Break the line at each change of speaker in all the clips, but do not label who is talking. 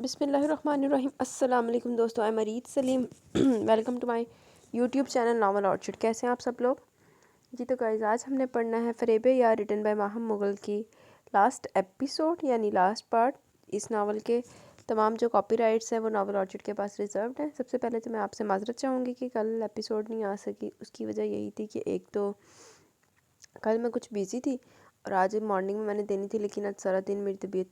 बिस्मिल्लाहिर्रहमानिर्रहीम। अस्सलाम वालेकुम दोस्तों, I am Areed Saleem. Welcome to my YouTube channel Naval Orchid. कैसे हैं आप सब लोग जी? तो गाइस, आज हमने पढ़ना है फ़रेब यार रिटन बाय माहम मुग़ल की लास्ट एपिसोड यानी लास्ट पार्ट। इस नावल के तमाम जो कॉपीराइट्स हैं वो नावल ऑर्चिड के पास रिजर्व्ड हैं। सबसे पहले तो मैं आपसे माज़रत चाहूँगी कि कल एपिसोड नहीं आ सकी। उसकी वजह यही थी कि एक तो कल मैं कुछ बिज़ी थी और आज मॉर्निंग में मैंने देनी थी, लेकिन आज सारा दिन मेरी तबीयत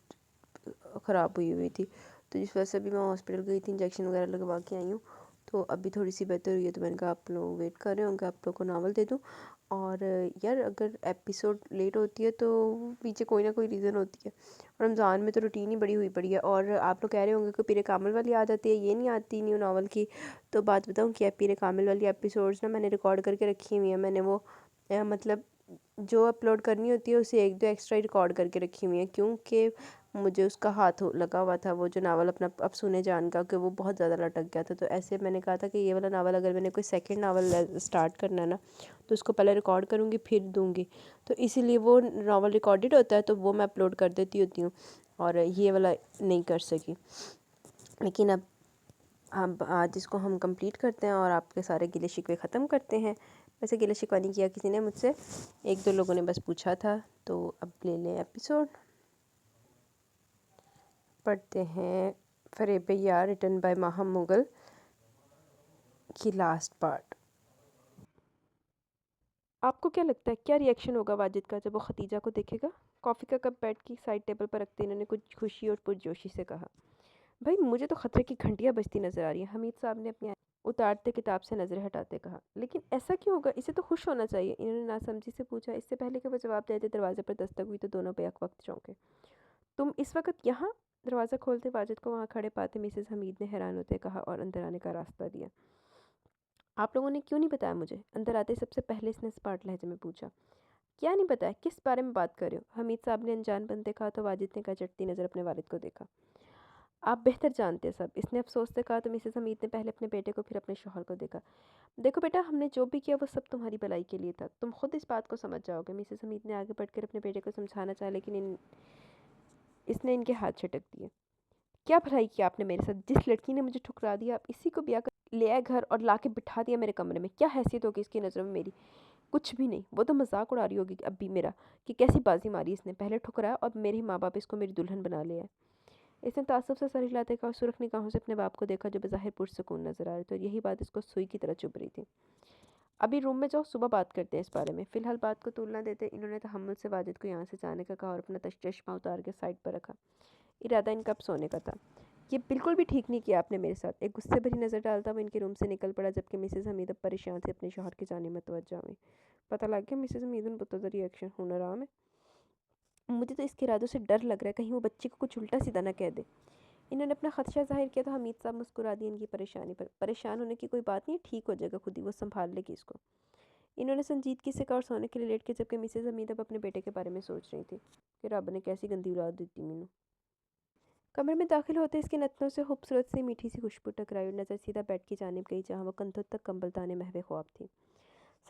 ख़राब हुई थी, तो जिस वजह से भी मैं हॉस्पिटल गई थी, इंजेक्शन वगैरह लगवा के आई हूँ। तो अभी थोड़ी सी बेहतर हुई है, तो मैंने कहा आप लोग वेट कर रहे होंगे, आप लोग को नावल दे दूँ। और यार, अगर एपिसोड लेट होती है तो पीछे कोई ना कोई रीज़न होती है। और रमज़ान में तो रूटीन ही बड़ी हुई पड़ी है। और आप लोग कह रहे होंगे कि पीरे कामिल वाली आ जाती है, ये नहीं आती न्यू नावल की। तो बात बताऊँ क्या, पीरे कामिल वाली एपिसोड्स ना मैंने रिकॉर्ड करके रखी हुई है। मैंने वो मतलब जो अपलोड करनी होती है उसे एक दो एक्स्ट्रा रिकॉर्ड करके रखी हुई है, क्योंकि मुझे उसका हाथ लगा हुआ था, वो जो नावल अपना अब सुने जान का, कि वो बहुत ज़्यादा लटक गया था। तो ऐसे मैंने कहा था कि ये वाला नावल अगर मैंने कोई सेकंड नावल स्टार्ट करना है ना, तो उसको पहले रिकॉर्ड करूँगी फिर दूँगी। तो इसीलिए वो नावल रिकॉर्डेड होता है तो वो मैं अपलोड कर देती होती हूँ, और ये वाला नहीं कर सकी। लेकिन अब आज इसको हम कंप्लीट करते हैं और आपके सारे गिले शिकवे ख़त्म करते हैं। वैसे गिले शिकवा नहीं किया किसी ने मुझसे, एक दो लोगों ने बस पूछा था। तो अब ले लें एपिसोड, पढ़ते हैं फ़रेब यार रिटन बाय माहम मुग़ल की लास्ट पार्ट। आपको क्या लगता है क्या रिएक्शन होगा वाजिद का जब वो खतीजा को देखेगा? कॉफ़ी का कप बेड की साइड टेबल पर रखते इन्होंने कुछ खुशी और पुरजोशी से कहा, भाई मुझे तो खतरे की घंटियाँ बजती नजर आ रही हैं। हमीद साहब ने अपनी उतारते किताब से नज़रें हटाते कहा, लेकिन ऐसा क्यों होगा? इसे तो खुश होना चाहिए। इन्होंने नासमझी से पूछा। इससे पहले कि वो जवाब देते दरवाजे पर दस्तक हुई तो दोनों बेहक वक्त चौंके। तुम इस वक्त यहाँ? दरवाज़ा खोलते वाजिद को वहाँ खड़े पाते मिसेस हमीद ने हैरान होते कहा और अंदर आने का रास्ता दिया। आप लोगों ने क्यों नहीं बताया मुझे? अंदर आते सबसे पहले इसने स्पार्ट लहजे में पूछा। क्या नहीं बताया? किस बारे में बात कर रहे हो? हमीद साहब ने अनजान बनते कहा तो वाजिद ने कचटती नज़र अपने वालिद को देखा। आप बेहतर जानते हैं सब, इसने अफसोस से कहा तो मिसेस हमीद ने पहले अपने बेटे को फिर अपने शौहर को देखा। देखो बेटा, हमने जो भी किया वो सब तुम्हारी भलाई के लिए था, तुम खुद इस बात को समझ जाओगे। मिसेस हमीद ने आगे बढ़कर अपने बेटे को समझाना चाहा, लेकिन इसने इनके हाथ झटक दिए। क्या भलाई किया आपने मेरे साथ? जिस लड़की ने मुझे ठुकरा दिया, आप इसी को ब्याह कर ले आए घर और लाके बिठा दिया मेरे कमरे में। क्या हैसियत होगी इसकी नज़रों में मेरी? कुछ भी नहीं। वो तो मजाक उड़ा रही होगी अब भी मेरा, कि कैसी बाजी मारी इसने, पहले ठुकराया और मेरे ही माँ बाप इसको मेरी दुल्हन बना लिया है। इसने तासुब से सर हिलाते कहा, सुरख निगाहों से अपने बाप को देखा जो बज़ाहिर पुरसुकून नजर आ रहे थे, और यही बात इसको सुई की तरह चुभ रही थी। अभी रूम में जाओ, सुबह बात करते हैं इस बारे में। फिलहाल बात को तूल न देते इन्होंने तहम्मुल से वाजिद को यहाँ से जाने का कहा और अपना चश्मा उतार के साइड पर रखा। इरादा इनका अब सोने का था। ये बिल्कुल भी ठीक नहीं किया आपने मेरे साथ। एक गुस्से भरी नज़र डालता वो इनके रूम से निकल पड़ा, जबकि मिसेस हमीद अब परेशान से अपने शौहर की जाने में तवज्जो हुई। पता लग गया मिसेस हमीद उन बुतों का रिएक्शन होना रहा है। मुझे तो इसके इरादों से डर लग रहा है, कहीं वो बच्ची को कुछ उल्टा सीधा ना कह दे। इन्होंने अपना खदशा जाहिर किया तो हमीद साहब मुस्कुरा दिए इनकी परेशानी पर। परेशान होने की कोई बात नहीं, ठीक हो जाएगा खुद ही, वो संभाल लेगी इसको। इन्होंने संजीदगी से कहा और सोने के लिए लेट के, जबकि मिसेस हमीद अब अपने बेटे के बारे में सोच रही थी कि रब ने कैसी गंदी औलाद दी थी मीनू। कमरे में दाखिल होते इसके नथनों से खूबसूरत सी मीठी सी खुशबू टकराई और नज़र सीधा बेड की जानिब गई, जहाँ वो कंधों तक कंबल ताने महवे ख्वाब थी।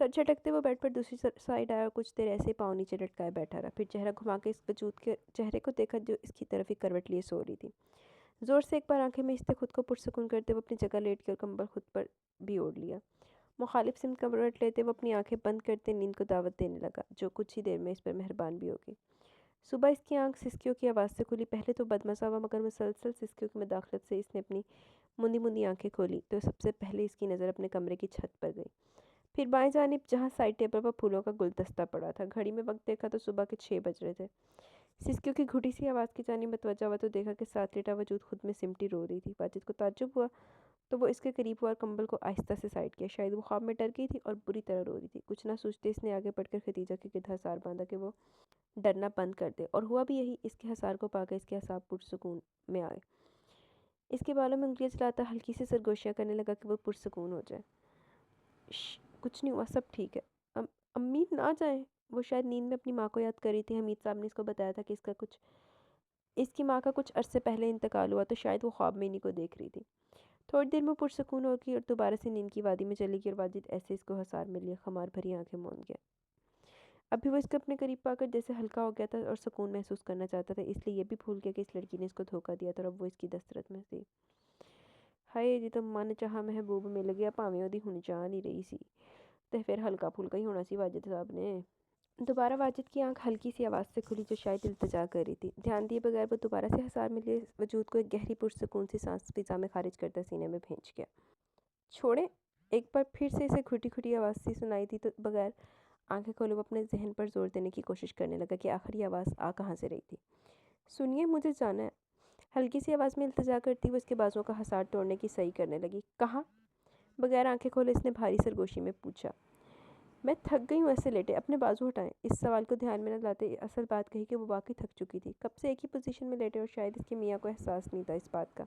सर झटकते वो बेड पर दूसरी साइड आया और कुछ देर ऐसे पाँव नीचे लटकाए बैठा रहा, फिर चेहरा घुमा के इस वजूद के चेहरे को देखा जो इसकी तरफ ही करवट लिए सो रही थी। जोर से एक बार आंखें में इसने खुद को पुरसुकून करते वो अपनी जगह लेट के और कंबल खुद पर भी ओढ़ लिया। मुखालिफ सिमत करवट लेते वो अपनी आंखें बंद करते नींद को दावत देने लगा, जो कुछ ही देर में इस पर मेहरबान भी होगी। सुबह इसकी आंख सिसकियों की आवाज़ से खुली। पहले तो बदमज़ा हुआ, मगर मुसलसल सिसकियों की मदाखलत से इसने अपनी मुंदी मुंदी आंखें खोली तो सबसे पहले इसकी नज़र अपने कमरे की छत पर गई, फिर बाएं जानिब जहाँ साइड टेबल पर फूलों का गुलदस्ता पड़ा था। घड़ी में वक्त देखा तो सुबह के 6 बज रहे थे। सिसकियों की घुटी सी आवाज़ की जानिब मतवज्जा हुआ तो देखा कि साथ लेटा वजूद खुद में सिमटी रो रही थी। वाजिद को ताज्जुब हुआ तो वो इसके करीब हुआ और कंबल को आहिस्ता से साइड किया। शायद वो ख्वाब में डर गई थी और बुरी तरह रो रही थी। कुछ ना सोचते इसने आगे बढ़कर खदीजा के गिरद हसार बांधा कि वो डरना बंद कर दे, और हुआ भी यही। इसके हसार को पाकर इसके असाब पुरसुकून में आए। इसके बालों में उंगलियां चलाता हल्की सी सरगोशियाँ करने लगा कि वो पुरसुकून हो जाए। कुछ नहीं हुआ, सब ठीक है। अम्मी ना जाएं। वो शायद नींद में अपनी माँ को याद कर रही थी। हमीद साहब ने इसको बताया था कि इसकी माँ का कुछ अरसे पहले इंतकाल हुआ, तो शायद वो ख्वाब में इन्हीं को देख रही थी। थोड़ी देर में पुरसुकून होगी और दोबारा से नींद की वादी में चली गई और वाजिद ऐसे इसको हसार में लिए खमार भरी आंखें मूंद गया। अभी वो इसके अपने करीब पाकर जैसे हल्का हो गया था और सुकून महसूस करना चाहता था, इसलिए ये भी भूल गया कि इस लड़की ने इसको धोखा दिया था और अब वो इसकी दस्तरत में थी। हाय जी, तो मन चाह महबूब मिल गया, भावें ओदी हुण जान ही रही सी ते फिर हल्का फुल्का ही होना सी वाजिद साहब ने। दोबारा वाजिद की आंख हल्की सी आवाज़ से खुली, जो शायद इल्तिजा कर रही थी। ध्यान दिए बगैर वो दोबारा से हसार मिले वजूद को एक गहरी पुरसकून सी सांस फिजा में खारिज करता सीने में भेज गया। छोड़े। एक बार फिर से इसे घुटी घुटी आवाज़ सी सुनाई दी तो बगैर आंखें खोले वो अपने जहन पर जोर देने की कोशिश करने लगा कि आखिर ये आवाज़ आ कहाँ से रही थी। सुनिए, मुझे जाना है। हल्की सी आवाज़ में इल्तिजा करती वो इसके बाजुओं का हसार तोड़ने की सही करने लगी। कहाँ? बगैर आंखें खोले इसने भारी सरगोशी में पूछा। मैं थक गई हूँ ऐसे लेटे, अपने बाजू हटाएं। इस सवाल को ध्यान में न लाते असल बात कही कि वो वाकई थक चुकी थी, कब से एक ही पोजीशन में लेटे और शायद इसके मियाँ को एहसास नहीं था इस बात का।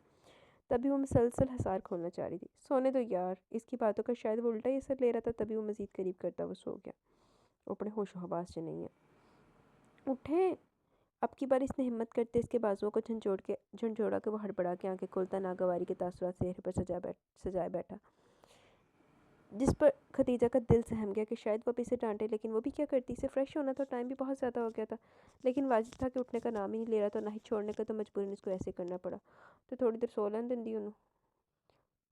तभी वो मुसलसल हसार खोलना चाह रही थी। सोने दो यार। इसकी बातों का शायद वो उल्टा ही असर ले रहा था, तभी वो मजीद करीब करता वो सो गया। वो अपने होशो हवास से नहीं है। उठे। अब की बार इसने हिम्मत करते इसके बाजुओं को झंझोड़ा के वो हड़बड़ा के आंखें खोलता नागवारी के तासुरात चेहरे पर सजाए बैठा, जिस पर खतीजा का दिल सहम गया कि शायद वो अब इसे डांटे, लेकिन वो भी क्या करती। इसे फ्रेश होना था, टाइम भी बहुत ज़्यादा हो गया था। लेकिन वाजिद था कि उठने का नाम ही नहीं ले रहा था, ना ही छोड़ने का, तो मजबूरन इसको ऐसे करना पड़ा। तो थोड़ी देर सो लेने देंदी उन्होंने।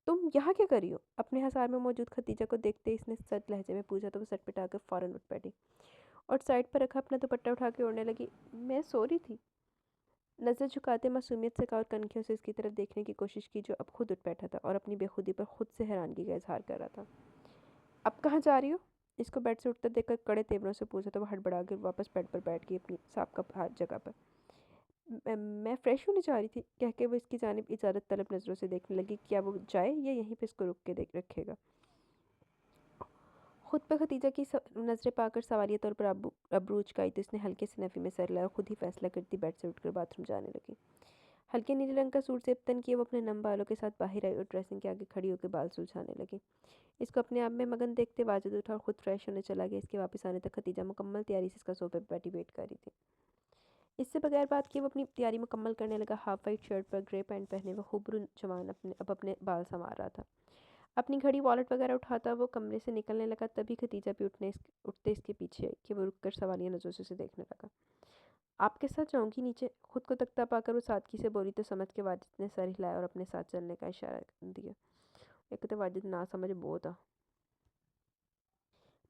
तुम यहाँ क्या कर रही हो? अपने हसार में मौजूद खतीजा को देखते इसने सख्त लहजे में पूछा तो वो सटपटा कर फ़ौरन उठ बैठी और साइड पर रखा अपना दुपट्टा उठा के ओढ़ने लगी। मैं सो रही थी। नज़र झुकाते मासूमियत से कहा और कनखियों से इसकी तरफ देखने की कोशिश की, जो अब खुद उठ बैठा था और अपनी बेखुदी पर खुद से हैरानगी का इजहार कर रहा था। अब कहाँ जा रही हो? इसको बेड से उठते देखकर कड़े तेवरों से पूछा तो वो हड़बड़ा कर वापस बेड पर बैठ गई अपनी साबका हाथ जगह पर। मैं फ्रेश होने जा रही थी, कह के वो इसकी जानिब इजाज़त तलब नज़रों से देखने लगी। क्या वो जाए या यहीं पे इसको रुक के देख रखेगा? खुद पे खतीजा की नज़रें पाकर सवालिया तौर पर अब्रू उचकाई तो इसने हल्के से नफ़ी में सर लाया और खुद ही फैसला करती बेड से उठकर बाथरूम जाने लगी। हल्के नीले रंग का सूट सेबतन किए वो अपने नम बालों के साथ बाहर आई और ड्रेसिंग के आगे खड़ी होकर बाल सुलझाने लगी। इसको अपने आप में मगन देखते वाजिद उठा और खुद फ्रेश होने चला गया। इसके वापस आने तक खतीजा मुकम्मल तैयारी से इसका सोफे पर बैठी वेट कर रही थी। इससे बगैर बात किए वो अपनी तैयारी मुकम्मल करने लगा। हाफ वाइट शर्ट पर ग्रे पैंट पहने वो खूबरू जवान अपने बाल संवार रहा था। अपनी घड़ी वॉलेट वगैरह उठाता वो कमरे से निकलने लगा, तभी खतीजा भी उठते इसके पीछे आई कि वो रुककर सवालिया नज़रों से उसे देखने लगा। आपके साथ जाऊंगी नीचे। खुद को तख्ता पाकर वो सादगी से बोली तो समझ के वाजिद ने सर हिलाया और अपने साथ चलने का इशारा दिया। एक तो वाजिद ना समझ बहुत आ।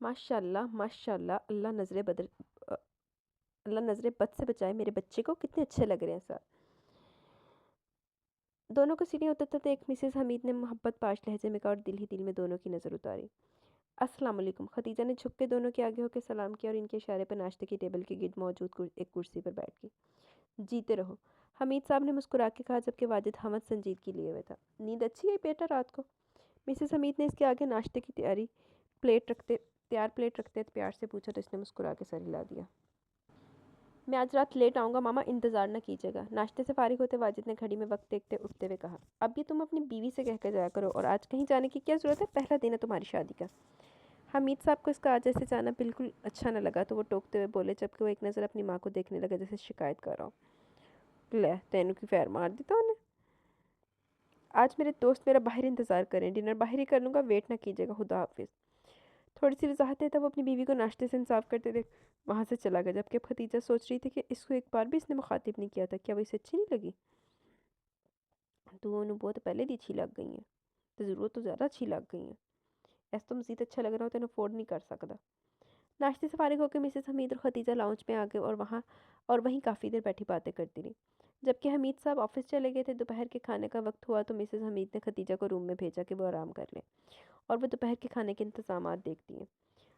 माशाल्लाह माशाल्लाह, अल्लाह नजरें बद से बचाए मेरे बच्चे को, कितने अच्छे लग रहे हैं सर। दोनों को सीढ़ियाँ उतरते देख मिसेस हमीद ने मोहब्बत पाश लहजे में कहा और दिल ही दिल में दोनों की नज़र उतारी। अस्सलाम वालेकुम। खतीजा ने झुक के दोनों के आगे होकर सलाम किया और इनके इशारे पर नाश्ते की टेबल के गिर्द मौजूद एक कुर्सी पर बैठ गई। जीते रहो, हमीद साहब ने मुस्कुरा के कहा, जबकि वाजिद हमद संजीदगी लिए हुए था। नींद अच्छी है बेटा रात को? मिसेस हमीद ने इसके आगे नाश्ते की तैयार प्लेट रखते प्यार से पूछा तो इसने मुस्कुरा के सर हिला दिया। मैं आज रात लेट आऊँगा मामा, इंतज़ार न कीजिएगा। नाश्ते से फारिग होते वाजिद ने घड़ी में वक्त देखते उठते हुए कहा। अब ये तुम अपनी बीवी से कह कर जाया करो, और आज कहीं जाने की क्या ज़रूरत है, पहला दिन है तुम्हारी शादी का। हमीद साहब को इसका आज ऐसे जाना बिल्कुल अच्छा न लगा, तो वो टोकते हुए बोले, जबकि वो एक नज़र अपनी माँ को देखने लगा जैसे शिकायत कर रहा हो। ले तेनू की फैर मार दी तो उन्हें। आज मेरे दोस्त मेरा बाहर इंतज़ार करें, डिनर बाहर ही कर लूँगा, वेट ना कीजिएगा, खुदा हाफिज़। थोड़ी सी वजाहत देता वो अपनी बीवी को नाश्ते से इंसाफ करते देख वहाँ से चला गया, जबकि अब खतीजा सोच रही थी कि इसको एक बार भी इसने मुखातिब नहीं किया था। क्या वो इसे अच्छी नहीं लगी? तो वो बहुत पहले दी अच्छी लग गई हैं, तो ज़रूरत तो ज़्यादा अच्छी लग गई हैं। ऐसा तो मज़ीद अच्छा लग रहा हो तो अफोर्ड नहीं कर सकता। नाश्ते से फारिग होकर मिसेस हमीद और खतीजा लाउंज में आ गए और वहीं काफ़ी देर बैठी बातें करती रही। जबकि हमीद साहब ऑफिस चले गए थे, दोपहर के खाने का वक्त हुआ तो मिसेस हमीद ने खतीजा को रूम में भेजा कि वो आराम कर ले और वो दोपहर के खाने के इंतजाम देखती हैं।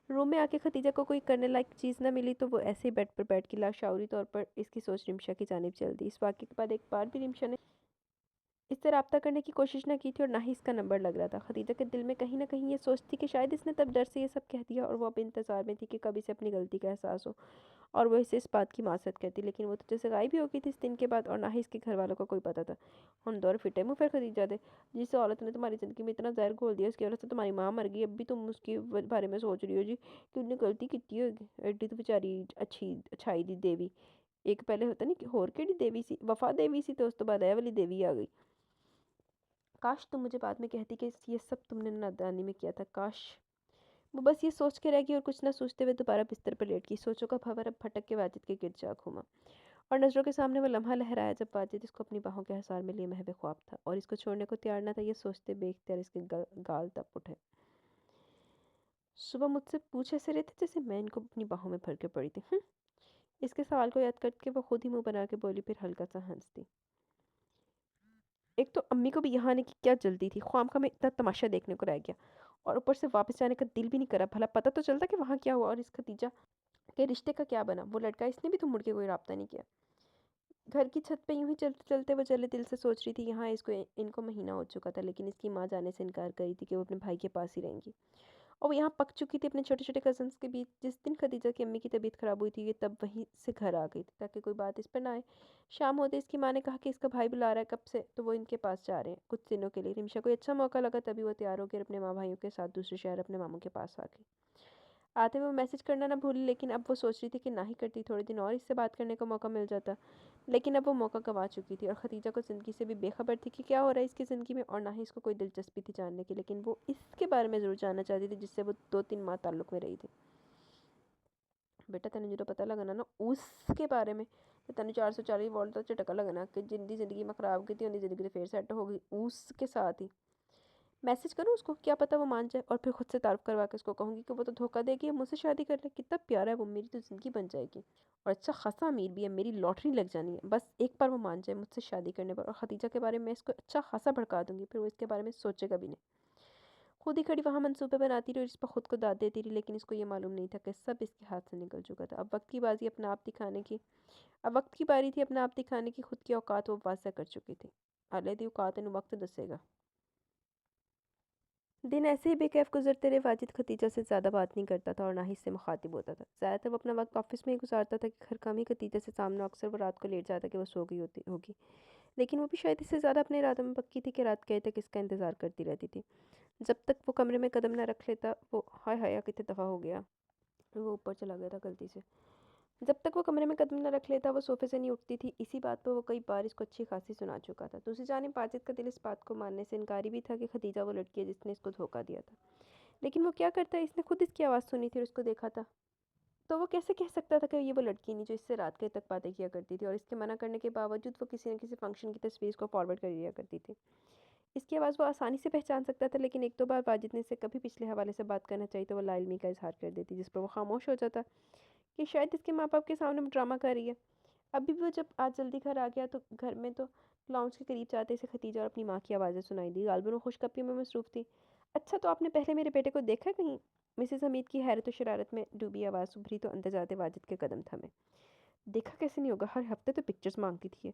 रूम में आके खतीजा को कोई करने लायक चीज़ ना मिली तो वो ऐसे ही बेड पर बैठ के लाशऊरी तौर पर इसकी सोच रिमशा की जानिब चल दी। इस वाक़ये के बाद एक बार भी रिमशा ने इससे रब्ता करने की कोशिश ना की थी और ना ही इसका नंबर लग रहा था। खदीजा के दिल में कहीं ना कहीं ये सोच थी कि शायद इसने तब डर से ये सब कह दिया और वो अब इंतज़ार में थी कि कब इसे अपनी गलती का एहसास हो और वो इसे इस बात की मासरत करती। लेकिन वो तो जैसे गायब ही हो गई थी इस दिन के बाद और ना ही इसके घर वालों का कोई पता था। हम दौर फिटे मुँह फिर खदीजा दे, जिस औरत ने तुम्हारी ज़िंदगी में इतना जहर घोल दिया, उसकी वजह से तुम्हारी माँ मर गई, अब भी तुम उसके बारे में सोच रही हो जी कि उन्हें गलती की होगी। एड्डी तो बेचारी अच्छाई दी देवी, एक पहले होता नहीं कि होर केड़ी देवी सी, वफा देवी सी, तो उस तो बाद ए वाली देवी आ गई। काश तुम मुझे बाद में कहती कि ये सब तुमने नादानी में किया था। काश वो बस ये सोच के रह गई और कुछ ना सोचते हुए दोबारा बिस्तर पर लेट गई। सोचों का भंवर अब भटक के वाजिद के गिर्द जा घूमा और नज़रों के सामने वो लम्हा लहराया जब वाजिद इसको अपनी बाहों के हसार में लिए महवे ख्वाब था और इसको छोड़ने को तैयार ना था। ये सोचते बेख्तियार इसके गाल तप उठे। सुबह मुझसे पूछ ऐसे रहे थे जैसे मैं इनको अपनी बाहों में भर के पड़ी थी। इसके सवाल को याद करके वो खुद ही मुंह बना के बोली, फिर हल्का सा हंसती। एक तो अम्मी को भी यहाँ आने की क्या जल्दी थी, ख्वामखा में इतना तमाशा देखने को रह गया और ऊपर से वापस जाने का दिल भी नहीं करा। भला पता तो चलता कि वहाँ क्या हुआ और इस खतीजा के रिश्ते का क्या बना। वो लड़का, इसने भी तो मुड़ के कोई राब्ता नहीं किया। घर की छत पे यूं ही चलते चलते वो जले दिल से सोच रही थी, यहाँ इसको इनको महीना हो चुका था लेकिन इसकी माँ जाने से इनकार करी थी कि वो अपने भाई के पास ही रहेंगी। और वो यहाँ पक चुकी थी अपने छोटे छोटे कजन्स के बीच। जिस दिन खदीजा की अम्मी की तबीयत ख़राब हुई थी ये तब वहीं से घर आ गई थी ताकि कोई बात इस पर ना आए। शाम होते इसकी माँ ने कहा कि इसका भाई बुला रहा है कब से, तो वो इनके पास जा रहे हैं कुछ दिनों के लिए। रिमशा को अच्छा मौका लगा तभी वो तैयार होकर अपने माँ भाइयों के साथ दूसरे शहर अपने मामू के पास आ गई। आते हुए वो मैसेज करना ना भूली लेकिन अब वो सोच रही थी कि ना ही करती थोड़े दिन और इससे बात करने का मौका मिल जाता। लेकिन अब वो मौका गंवा चुकी थी और खदीजा को ज़िंदगी से भी बेखबर थी कि क्या हो रहा है इसकी ज़िंदगी में और ना ही इसको कोई दिलचस्पी थी जानने की। लेकिन वो इसके बारे में ज़रूर जानना चाहती थी जिससे वो 2-3 माह ताल्लुक़ में रही थी। बेटा तेन जो पता लगना ना उसके बारे में तो तेन 440 वोल्ट तो झटका लगना कि जिंदी जिंदगी में खराब की उनकी ज़िंदगी तो फिर सेट हो गई उसके साथ ही। मैसेज करूँ उसको, क्या पता वो मान जाए और फिर खुद से तारुफ करवा के उसको कहूँगी कि वो तो धोखा देगी, मुझसे शादी कर ले, कितना प्यारा है वो, मेरी तो ज़िंदगी बन जाएगी और अच्छा खासा अमीर भी है, मेरी लॉटरी लग जानी है। बस एक बार वो मान जाए मुझसे शादी करने पर और खदीजा के बारे में इसको अच्छा खासा भड़का दूंगी, फिर वो इसके बारे में सोचेगा भी नहीं। खुद ही खड़ी वहाँ मंसूबे बनाती रही और इस पर खुद को दाद देती रही लेकिन इसको ये मालूम नहीं था कि सब इसके हाथ से निकल चुका था। अब वक्त की बाजी अपना आप दिखाने की अब वक्त की बारी थी अपना आप दिखाने की। खुद की औकात वो वाज़ा कर चुकी थी। हाले दी औकात इन वक्त दसेगा। दिन ऐसे ही बेकैफ गुजरते रहे। वाजिद खतीजा से ज़्यादा बात नहीं करता था और ना ही इससे मुखातिब होता था। ज़्यादातर वो अपना वक्त ऑफिस में ही गुजारता था कि घर काम ही खतीजा से सामने अक्सर वो रात को लेट जाता कि वो सो गई होती होगी। लेकिन वो भी शायद इससे ज़्यादा अपने इरादों में पक्की थी कि रात गए तक इसका इंतज़ार करती रहती थी। जब तक वो कमरे में कदम न रख लेता वो हाय हाय कितने दफ़ा हो गया, वो ऊपर चला गया था गलती से। जब तक वो कमरे में कदम न रख लेता वो सोफे से नहीं उठती थी। इसी बात पर वो कई बार इसको अच्छी खासी सुना चुका था। दूसरी जानिब वाजिद का दिल इस बात को मानने से इनकारी भी था कि खदीजा वो लड़की है जिसने इसको धोखा दिया था। लेकिन वो क्या करता है, इसने खुद इसकी आवाज़ सुनी थी और उसको देखा था, तो वो कैसे कह सकता था कि ये वो लड़की नहीं जो इससे रात गए तक बातें किया करती थी और इसके मना करने के बावजूद वो किसी न किसी फंक्शन की तस्वीर इसको फॉरवर्ड कर दिया करती थी। इसकी आवाज़ वो आसानी से पहचान सकता था लेकिन एक दो बार वाजिद ने इसे कभी पिछले हवाले से बात करना चाहिए तो वो लाइलमी का इजहार कर देती जिस पर वो खामोश हो जाता कि शायद इसके माँ बाप के सामने वो ड्रामा कर रही है। अभी भी वो जब आज जल्दी घर आ गया तो घर में तो लाउंज के करीब जाते इसे खतीजा और अपनी माँ की आवाज़ें सुनाई दी। गालबन वो खुशकपी में मसरूफ़ थी। अच्छा तो आपने पहले मेरे बेटे को देखा कहीं? मिसेस हमीद की हैरत और शरारत में डूबी आवाज़ उभरी तो अंदर जाते वाजिद के कदम थमे। देखा कैसे नहीं होगा, हर हफ्ते तो पिक्चर्स मांगती थी ये।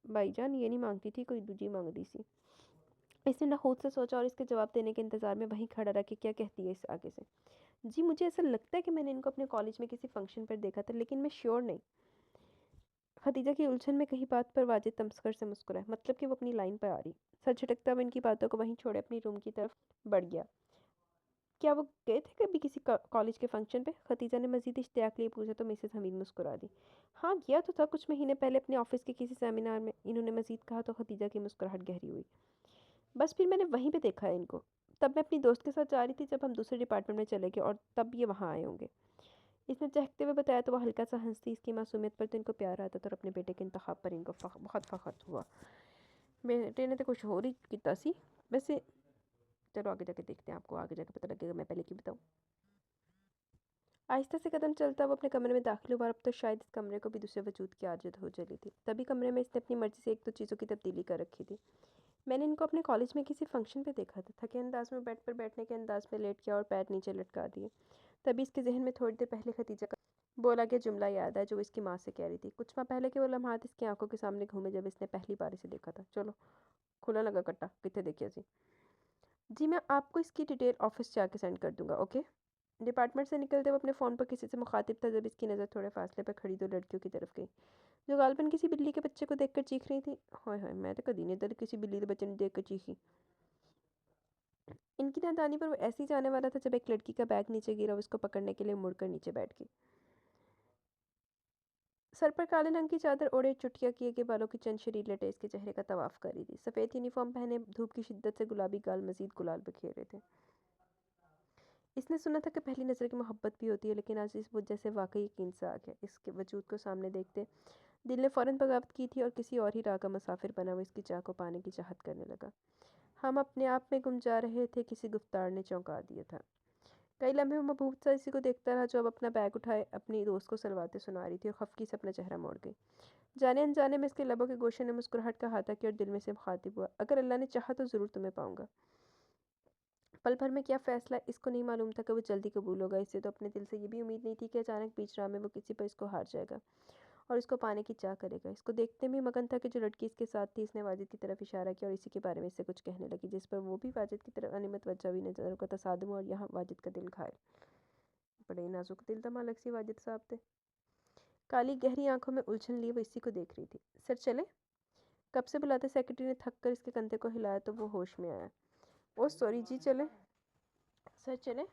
भाईजान ये नहीं मांगती थी, कोई दूजी मांगती सी। इसने ना खुद से सोचा और इसके जवाब देने के इंतज़ार में वहीं खड़ा रहा कि क्या कहती है इस आगे से। जी मुझे ऐसा लगता है कि मैंने इनको अपने कॉलेज में किसी फंक्शन पर देखा था लेकिन मैं श्योर नहीं। खदीजा की उलझन में कहीं बात पर वाजिद तमस्कर से मुस्कुराए, मतलब कि वो अपनी लाइन पर आ रही। सर झटकता हुआ इनकी बातों को वहीं छोड़े अपनी रूम की तरफ बढ़ गया। क्या वो गए थे कभी किसी कॉलेज के फंक्शन पे? खतीजा ने मजीद इश्तियाक लिए पूछा तो मिसेस हमीद मुस्कुरा दी। हाँ गया तो था कुछ महीने पहले अपने ऑफिस के किसी सेमिनार में, इन्होंने मजीद कहा तो खतीजा की मुस्कुराहट गहरी हुई। बस फिर मैंने वहीं पे देखा है इनको। तब मैं अपनी दोस्त के साथ जा रही थी जब हम दूसरे डिपार्टमेंट में चले गए और तब ये वहाँ आए होंगे। इसने चहकते हुए बताया तो वह हल्का सा हंसती। इसकी मासूमियत पर तो इनको प्यार आता था और अपने बेटे के इंतखाब पर इनको बहुत फ़ख्र हुआ। बेटे ने तो कुछ और ही किया सी वैसे। चलो आगे जाके देखते हैं, आपको आगे जाके पता लगेगा, मैं पहले क्यों बताऊँ। आहिस्ता से कदम चलता वो अपने कमरे में दाखिल हुआ। अब तो शायद इस कमरे को भी दूसरे वजूद की आदत हो चली थी। तभी कमरे में इसने अपनी मर्जी से एक दो चीज़ों की तब्दीली कर रखी थी। मैंने इनको अपने कॉलेज में किसी फंक्शन पे देखा था। थके अंदाज में बेड पर बैठने के अंदाज में लेट किया और पैर नीचे लटका दिए। तभी इसके जहन में थोड़ी देर पहले खतीजा का बोला गया जुमला याद आया जो वो इसकी माँ से कह रही थी। कुछ माह पहले के वो लम्हात इसकी आंखों के सामने घूमे जब इसने पहली बार इसे देखा था। चलो खुला लगा कट्टा कितने देखिए जी। जी मैं आपको इसकी डिटेल ऑफिस जाके सेंड कर दूंगा, ओके। डिपार्टमेंट से निकलते हुए अपने फ़ोन पर किसी से मुखातिब था जब इसकी नज़र थोड़े फासले पर खड़ी दो लड़कियों की तरफ गई जो गालबन किसी बिल्ली के बच्चे को देखकर चीख रही थी। हाय हाय मैं तो कभी नहीं इधर किसी बिल्ली के बच्चे ने देख कर चीखी। इनकी नादानी पर वो ऐसे ही जाने वाला था जब एक लड़की का बैग नीचे गिरा। उसको पकड़ने के लिए मुड़कर नीचे बैठ गई। सर पर काले रंग की चादर ओढ़े चुटिया किए के बालों की चंद शरीर लटे इसके चेहरे का तवाफ कर रही थी। सफ़ेद यूनिफॉर्म पहने धूप की शिद्दत से गुलाबी गाल मजीद गुलाल बिखेर रहे थे। इसने सुना था कि पहली नज़र की मोहब्बत भी होती है, लेकिन आज इस वजह से वाकई यकीन से आ गया। इसके वजूद को सामने देखते दिल ने फ़ौरन बगावत की थी और किसी और ही राह का मुसाफिर बना वो इसकी चाह को पाने की चाहत करने लगा। हम अपने आप में गुम जा रहे थे, किसी गुफ्तार ने चौंका दिया था। कई लम्हे वो मबहूत सा इसी को देखता रहा, जो अब अपना बैग उठाए अपनी दोस्त को सलवाते सुना रही थी और खफकी से अपना चेहरा मोड़ गई। जाने अनजाने में इसके लबों के गोशे ने मुस्कुराहट का हाथा किया और दिल में से मुखातिब हुआ, अगर अल्लाह ने चाहा तो ज़रूर तुम्हें पाऊंगा। पल भर में क्या फैसला इसको नहीं मालूम था कि वो जल्दी कबूल होगा। इससे तो अपने दिल से ये भी उम्मीद नहीं थी कि अचानक बीच राह में वो किसी पर इसको हार जाएगा और इसको पाने की चाह करेगा। इसको देखते में मगन था कि जो लड़की इसके साथ थी, इसने वाजिद की तरफ इशारा किया और इसी के बारे में इससे कुछ कहने लगी, जिस पर वो भी वाजिद की तरफ अनियमित वजह हुई। नजरों का तसादुम और यहाँ वाजिद का दिल घायल। बड़े नाजुक दिल था मालक सी वाजिद साहब थे। काली गहरी आंखों में उलझन लिए वो इसी को देख रही थी। सर चले? कब से बुलाते सेक्रेटरी ने थक कर इसके कंधे को हिलाया तो वो होश में आया। ओ सॉरी जी, चले? सर चले?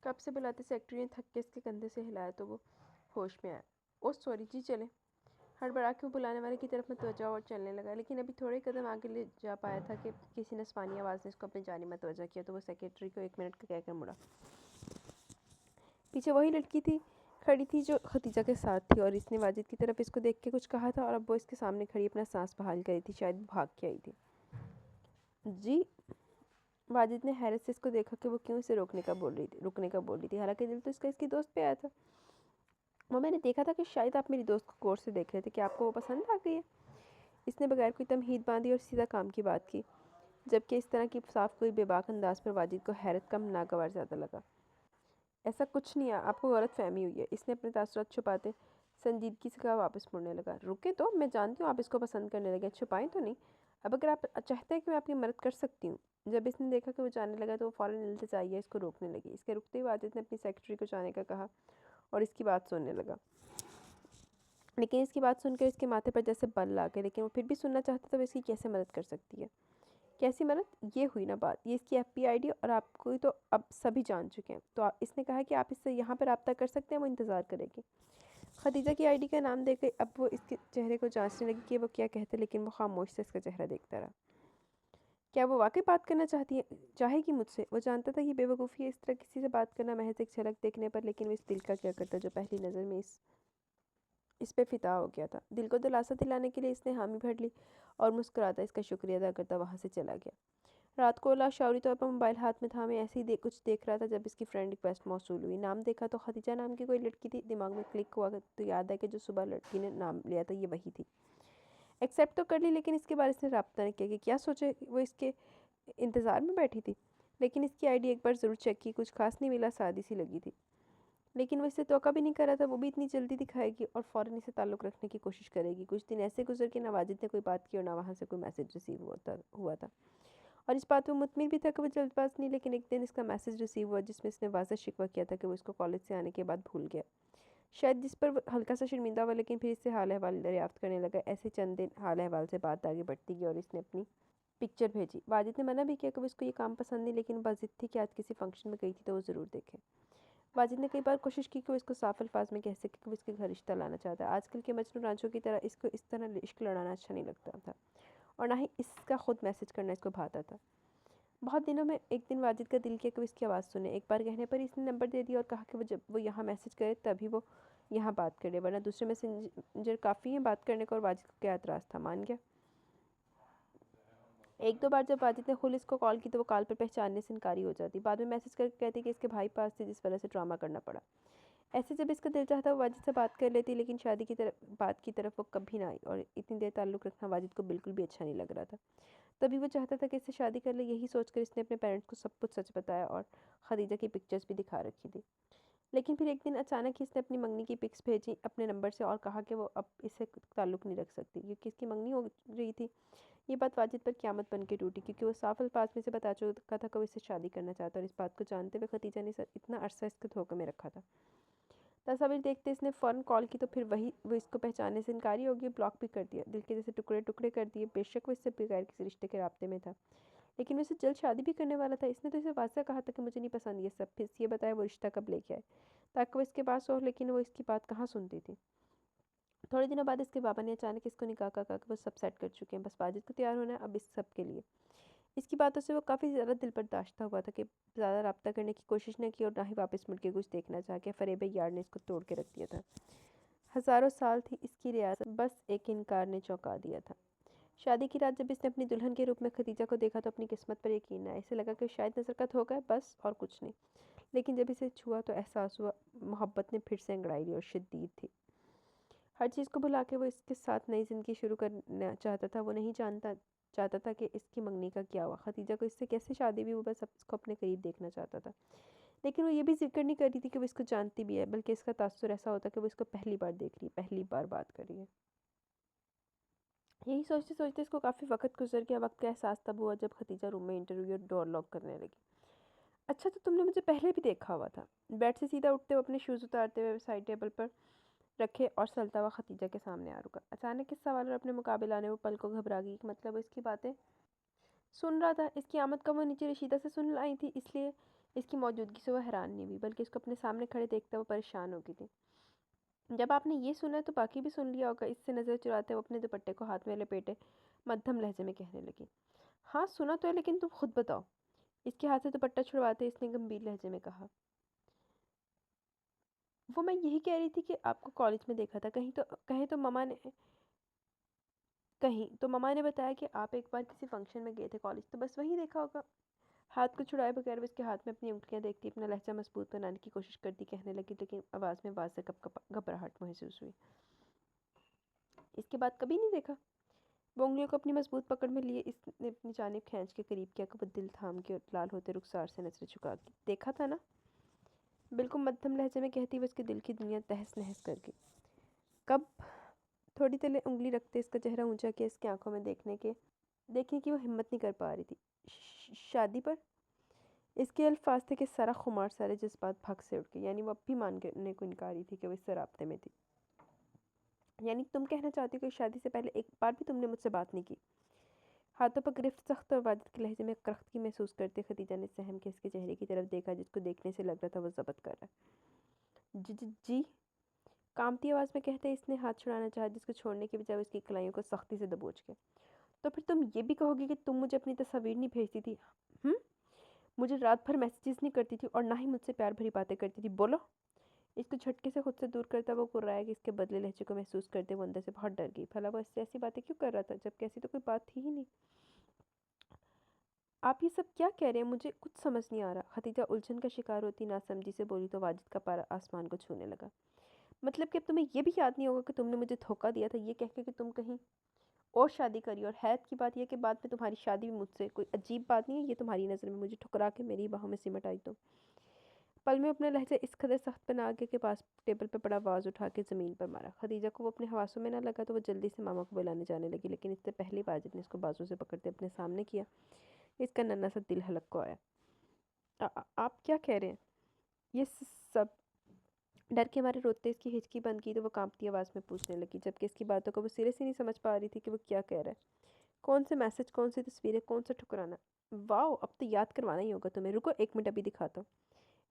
कब से बुलाते सेक्रेटरी ने थक के इसके कंधे से हिलाया तो वो होश में आया। ओ सॉरी जी, चले? हड़बड़ा के वो बुलाने वाले की तरफ मतवजा और चलने लगा, लेकिन अभी थोड़े कदम आगे ले जा पाया था कि किसी नस्वानी आवाज़ ने उसको अपनी जानिब मतवजा किया तो वो सेक्रेटरी को 1 मिनट का कहकर मुड़ा। पीछे वही लड़की थी खड़ी थी जो खतीजा के साथ थी, और इसने वाजिद की तरफ इसको देख के कुछ कहा था और अब वो इसके सामने खड़ी अपना सांस बहाल करी थी। शायद भाग के आई थी। जी। वाजिद ने हैरत से इसको देखा कि वो क्यों इसे रुकने का बोल रही थी। हालांकि दिल तो इसका इसकी दोस्त पे आया था। वो मैंने देखा था कि शायद आप मेरी दोस्त को गौर से देख रहे थे, कि आपको वो पसंद आ गई है? इसने बगैर कोई तमहीद बांधी और सीधा काम की बात की, जबकि इस तरह की साफ कोई बेबाक अंदाज पर वाजिद को हैरत कम नागवार ज़्यादा लगा। ऐसा कुछ नहीं है, आपको गलत फहमी हुई है। इसने अपने तासुरात छुपाते संजीदगी से कहा, वापस मुड़ने लगा। रुके तो, मैं जानती हूँ आप इसको पसंद करने लगे, छुपाएं तो नहीं। अब अगर आप चाहते हैं कि मैं आपकी मदद कर सकती हूँ। जब इसने देखा कि वो जाने लगा तो वो फ़ौरन इल्तिजाइया इसको रोकने लगी। इसके रुकते ही वाजिद ने अपनी सेक्रेटरी को जाने का कहा और इसकी बात सुनने लगा। लेकिन इसकी बात सुनकर इसके माथे पर जैसे बल आ गए, लेकिन वो फिर भी सुनना चाहता था वो इसकी कैसे मदद कर सकती है। कैसी मदद? ये हुई ना बात। ये इसकी एफपी आईडी और आपको तो अब सभी जान चुके हैं, तो इसने कहा कि आप इससे यहाँ पर रब्ता कर सकते हैं, वो इंतज़ार करेगी। खदीजा की आईडी का नाम देकर अब वो इसके चेहरे को जांचने लगी कि वो क्या कहते, लेकिन वो खामोश से इसका चेहरा देखता रहा। क्या वो वाकई बात करना चाहेगी मुझसे? वो जानता था कि बेवकूफ़ी है इस तरह किसी से बात करना महज एक झलक देखने पर, लेकिन वो इस दिल का क्या करता जो पहली नज़र में इस पे फिदा हो गया था। दिल को दिलासा दिलाने के लिए इसने हामी भर ली और मुस्कुराता इसका शुक्रिया अदा करता वहाँ से चला गया। रात को लाशौरी तौर पर मोबाइल हाथ में था, मैं ऐसे ही कुछ देख रहा था जब इसकी फ्रेंड रिक्वेस्ट मौसूल हुई। नाम देखा तो खदीजा नाम की कोई लड़की थी। दिमाग में क्लिक हुआ तो याद है कि जो सुबह लड़की ने नाम लिया था ये वही थी। एक्सेप्ट तो कर ली, लेकिन इसके बारे में रब्ता नहीं किया कि क्या सोचे वो इसके इंतज़ार में बैठी थी। लेकिन इसकी आईडी एक बार ज़रूर चेक की, कुछ खास नहीं मिला, सादी सी लगी थी। लेकिन वो इससे तोका भी नहीं कर रहा था, वो भी इतनी जल्दी दिखाएगी और फ़ौरन इसे ताल्लुक़ रखने की कोशिश करेगी। कुछ दिन ऐसे गुजर के ना वाजिद ने कोई बात की और ना वहाँ से कोई मैसेज रिसीव हुआ था। और इस बात में मुतमिन भी था कि वो जल्दबाज नहीं। लेकिन एक दिन इसका मैसेज रिसीव हुआ जिसमें इसने वाज़ह शिकवा किया था कि वो इसको कॉलेज से आने के बाद भूल गया। शायद जिस पर वो हल्का सा शर्मिंदा हुआ, लेकिन फिर इससे हाल अहवाल दरियाफ्त करने लगा। ऐसे चंद दिन हाल अहवाल से बात आगे बढ़ती गई और इसने अपनी पिक्चर भेजी। वाजिद ने मना भी किया कि वो इसको ये काम पसंद नहीं, लेकिन बस जिद थी कि आज किसी फंक्शन में गई थी तो वो ज़रूर देखे। वाजिद ने कई बार कोशिश की कि वो इसको साफ अल्फाज में कह सके कि वो इसके घर रिश्ता लाना चाहता है। आजकल के मजनू रांझों की तरह इसको इस तरह इश्क लड़ाना अच्छा नहीं लगता था, और ना ही इसका खुद मैसेज करना इसको भाता था। बहुत दिनों में एक दिन वाजिद का दिल किया कि वो इसकी आवाज़ सुने। एक बार कहने पर इसने नंबर दे दिया और कहा कि वो जब वो यहाँ मैसेज करे तभी वो यहाँ बात करे, वरना दूसरे मैसेंजर काफ़ी हैं बात करने को। और वाजिद को क्या एतराज़ था, मान गया। एक दो बार जब वाजिद ने खुद इसको कॉल की तो वो कॉल पर पहचानने से इनकारी हो जाती। बाद में मैसेज करके कहती कि इसके भाई पास थी जिस वजह से ड्रामा करना पड़ा। ऐसे जब इसका दिल चाहता वो वाजिद से बात कर लेती, लेकिन शादी की बात की तरफ वो कभी ना आई और इतनी देर ताल्लुक़ रखना वाजिद को बिल्कुल भी अच्छा नहीं लग रहा था। तभी वो चाहता था कि इससे शादी कर ले। यही सोचकर इसने अपने पेरेंट्स को सब कुछ सच बताया और खदीजा की पिक्चर्स भी दिखा रखी थी। लेकिन फिर एक दिन अचानक ही इसने अपनी मंगनी की पिक्स भेजी अपने नंबर से और कहा कि वो अब इससे ताल्लुक़ नहीं रख सकती क्योंकि इसकी मंगनी हो रही थी। ये बात वाजिद पर क़यामत बन के टूटी, क्योंकि वो साफ अल्फाज में से बता चुका था कि वो इससे शादी करना चाहता, और इस बात को जानते हुए खदीजा ने इतना अरसा इसके धोखे में रखा था। तस्वीर देखते इसने फ़ौरन कॉल की तो फिर वो इसको पहचानने से इनकारी हो गई, ब्लॉक भी कर दिया, दिल के जैसे टुकड़े टुकड़े कर दिए। बेशक वो इससे बगैर किसी रिश्ते के राब्ते में था, लेकिन वो इससे जल्द शादी भी करने वाला था। इसने तो इसे वाज़ह कहा था कि मुझे नहीं पसंद ये सब, फिर ये बताया वो रिश्ता कब लेके आए ताकि वो इसके पास हो, लेकिन वो इसकी बात कहाँ सुनती थी। थोड़े दिनों बाद इसके बाबा ने अचानक इसको निकाह का कहा कि वो सब सेट कर चुके हैं, बस वाजिद को तैयार होना है अब इस सब के लिए। इसकी बातों से वो काफ़ी ज़्यादा दिल बर्दाश्त हुआ था कि ज़्यादा रब्ता करने की कोशिश न की और ना ही वापस मुड़ के कुछ देखना चाह के फरेब यार ने इसको तोड़ के रख दिया था। हज़ारों साल थी इसकी रियासत, बस एक इनकार ने चौंका दिया था। शादी की रात जब इसने अपनी दुल्हन के रूप में खदीजा को देखा तो अपनी किस्मत पर यकीन न आया। इसे लगा कि शायद नज़रकत हो गए, बस और कुछ नहीं। लेकिन जब इसे छुआ तो एहसास हुआ मोहब्बत ने फिर से अंगड़ाई ली और शदीद थी। हर चीज़ को भुला के वो इसके साथ नई ज़िंदगी शुरू करना चाहता था। वो नहीं जानता चाहता था कि इसकी मंगनी का क्या हुआ, खदीजा को इससे कैसे शादी भी, वो बस अब इसको अपने करीब देखना चाहता था। लेकिन वो ये भी जिक्र नहीं कर रही थी कि वो इसको जानती भी है, बल्कि इसका तासुर ऐसा होता कि वो इसको पहली बार देख रही है, पहली बार बात कर रही है। यही सोचते सोचते इसको काफ़ी वक्त गुजर गया। वक्त का एहसास तब हुआ जब खदीजा रूम में इंटरव्यू और डोर लॉक करने लगी। अच्छा, तो तुमने मुझे पहले भी देखा हुआ था। बेड से सीधा उठते हुए अपने शूज़ उतारते हुए साइड टेबल पर रखे और चलता हुआ खदीजा के सामने आ रुका। अचानक इस सवाल और अपने मुकाबले आने वो पल को घबरा गई कि मतलब वो इसकी बातें सुन रहा था। इसकी आमद का वो नीचे रशीदा से सुन आई थी, इसलिए इसकी मौजूदगी से वो हैरान नहीं हुई, बल्कि इसको अपने सामने खड़े देखते वो परेशान हो गई थी। जब आपने ये सुना तो बाकी भी सुन लिया होगा। इससे नज़र चुराते वो अपने दुपट्टे को हाथ में लपेटे मध्यम लहजे में कहने लगी। हाँ सुना तो है, लेकिन तुम खुद बताओ। इसके हाथ से दुपट्टा छुड़वाते इसने गंभीर लहजे में कहा। वो मैं यही कह रही थी कि आपको कॉलेज में देखा था। कहीं तो ममा ने बताया कि आप एक बार किसी फंक्शन में गए थे कॉलेज, तो बस वहीं देखा होगा। हाथ को छुड़ाए बगैर वो इसके हाथ में अपनी उंगलियां देखती अपना लहजा मजबूत बनाने की कोशिश करती कहने लगी, लेकिन आवाज़ में वाज़ से घबराहट महसूस हुई। इसके बाद कभी नहीं देखा? वो उंगलियों को अपनी मजबूत पकड़ में लिए इसने अपनी जानिब खींच के करीब किया कि वो दिल थाम के और लाल होते रुखसार से नजरें झुका के देखा था ना, बिल्कुल मध्यम लहजे में कहती हुए उसके दिल की दुनिया तहस नहस कर गई। कब? थोड़ी तले उंगली रखते इसका चेहरा ऊंचा किया इसकी आंखों में देखने की वो हिम्मत नहीं कर पा रही थी। शादी पर? इसके अल्फाज थे कि सारा खुमार, सारे जज्बात भग से उठ गए। यानी वो अब भी मानने को इनकारी थी कि वो इससे राब्ते में थी। यानी तुम कहना चाहती हो कि शादी से पहले एक बार भी तुमने मुझसे बात नहीं की? हाथों पर गिरफ्त सख्त और वाजिद के लहजे में करख्तगी महसूस करते खदीजा ने सहम के इसके चेहरे की तरफ देखा, जिसको देखने से लग रहा था वो जब्त कर रहा है। जी जी जी, कामती आवाज़ में कहते इसने हाथ छुड़ाना चाहा, जिसको छोड़ने के बजाय उसकी कलाइयों को सख्ती से दबोच के। तो फिर तुम ये भी कहोगी कि तुम मुझे अपनी तस्वीर नहीं भेजती थी? हम्म, मुझे रात भर मैसेजेस नहीं करती थी और ना ही मुझसे प्यार भरी बातें करती थी? बोलो। इसको झटके से खुद से दूर करता वो कुर्राया कि इसके बदले लहजे को महसूस करते वो अंदर से बहुत डर गई। भला वो इससे ऐसी बातें क्यों कर रहा था, जबकि ऐसी तो कोई बात थी ही नहीं। आप ये सब क्या कह रहे हैं? मुझे कुछ समझ नहीं आ रहा। खदीजा उलझन का शिकार होती नासमझी से बोली तो वाजिद का पारा आसमान को छूने लगा। मतलब कि अब तुम्हें ये भी याद नहीं होगा कि तुमने मुझे धोखा दिया था, ये कह के कि तुम कहीं और शादी करी? और हैरत की बात यह कि बाद में तुम्हारी शादी भी मुझसे। कोई अजीब बात नहीं है ये तुम्हारी नज़र में? मुझे ठुकरा के मेरी बाहों में सिमट आई तो पल में अपना लहजा इस कदर सख्त बना के पास टेबल पे पड़ा आवाज़ उठा के ज़मीन पर मारा। खदीजा को वो अपने हवासों में ना लगा तो वो जल्दी से मामा को बुलाने जाने लगी, लेकिन इससे पहले वाजिद ने इसको बाजू से पकड़ते अपने सामने किया। इसका नन्हा सा दिल हलक को आया। आप क्या कह रहे हैं? ये सब डर के मारे रोते इसकी हिचकी बंद की तो वो कांपती आवाज़ में पूछने लगी, जबकि इसकी बातों को वो सिरे से नहीं समझ पा रही थी कि वो क्या कह रहा है। कौन से मैसेज, कौन सी तस्वीरें, कौन सा ठुकराना? वाह, अब तो याद करवाना ही होगा तुम्हें। रुको एक मिनट, अभी दिखाता हूँ।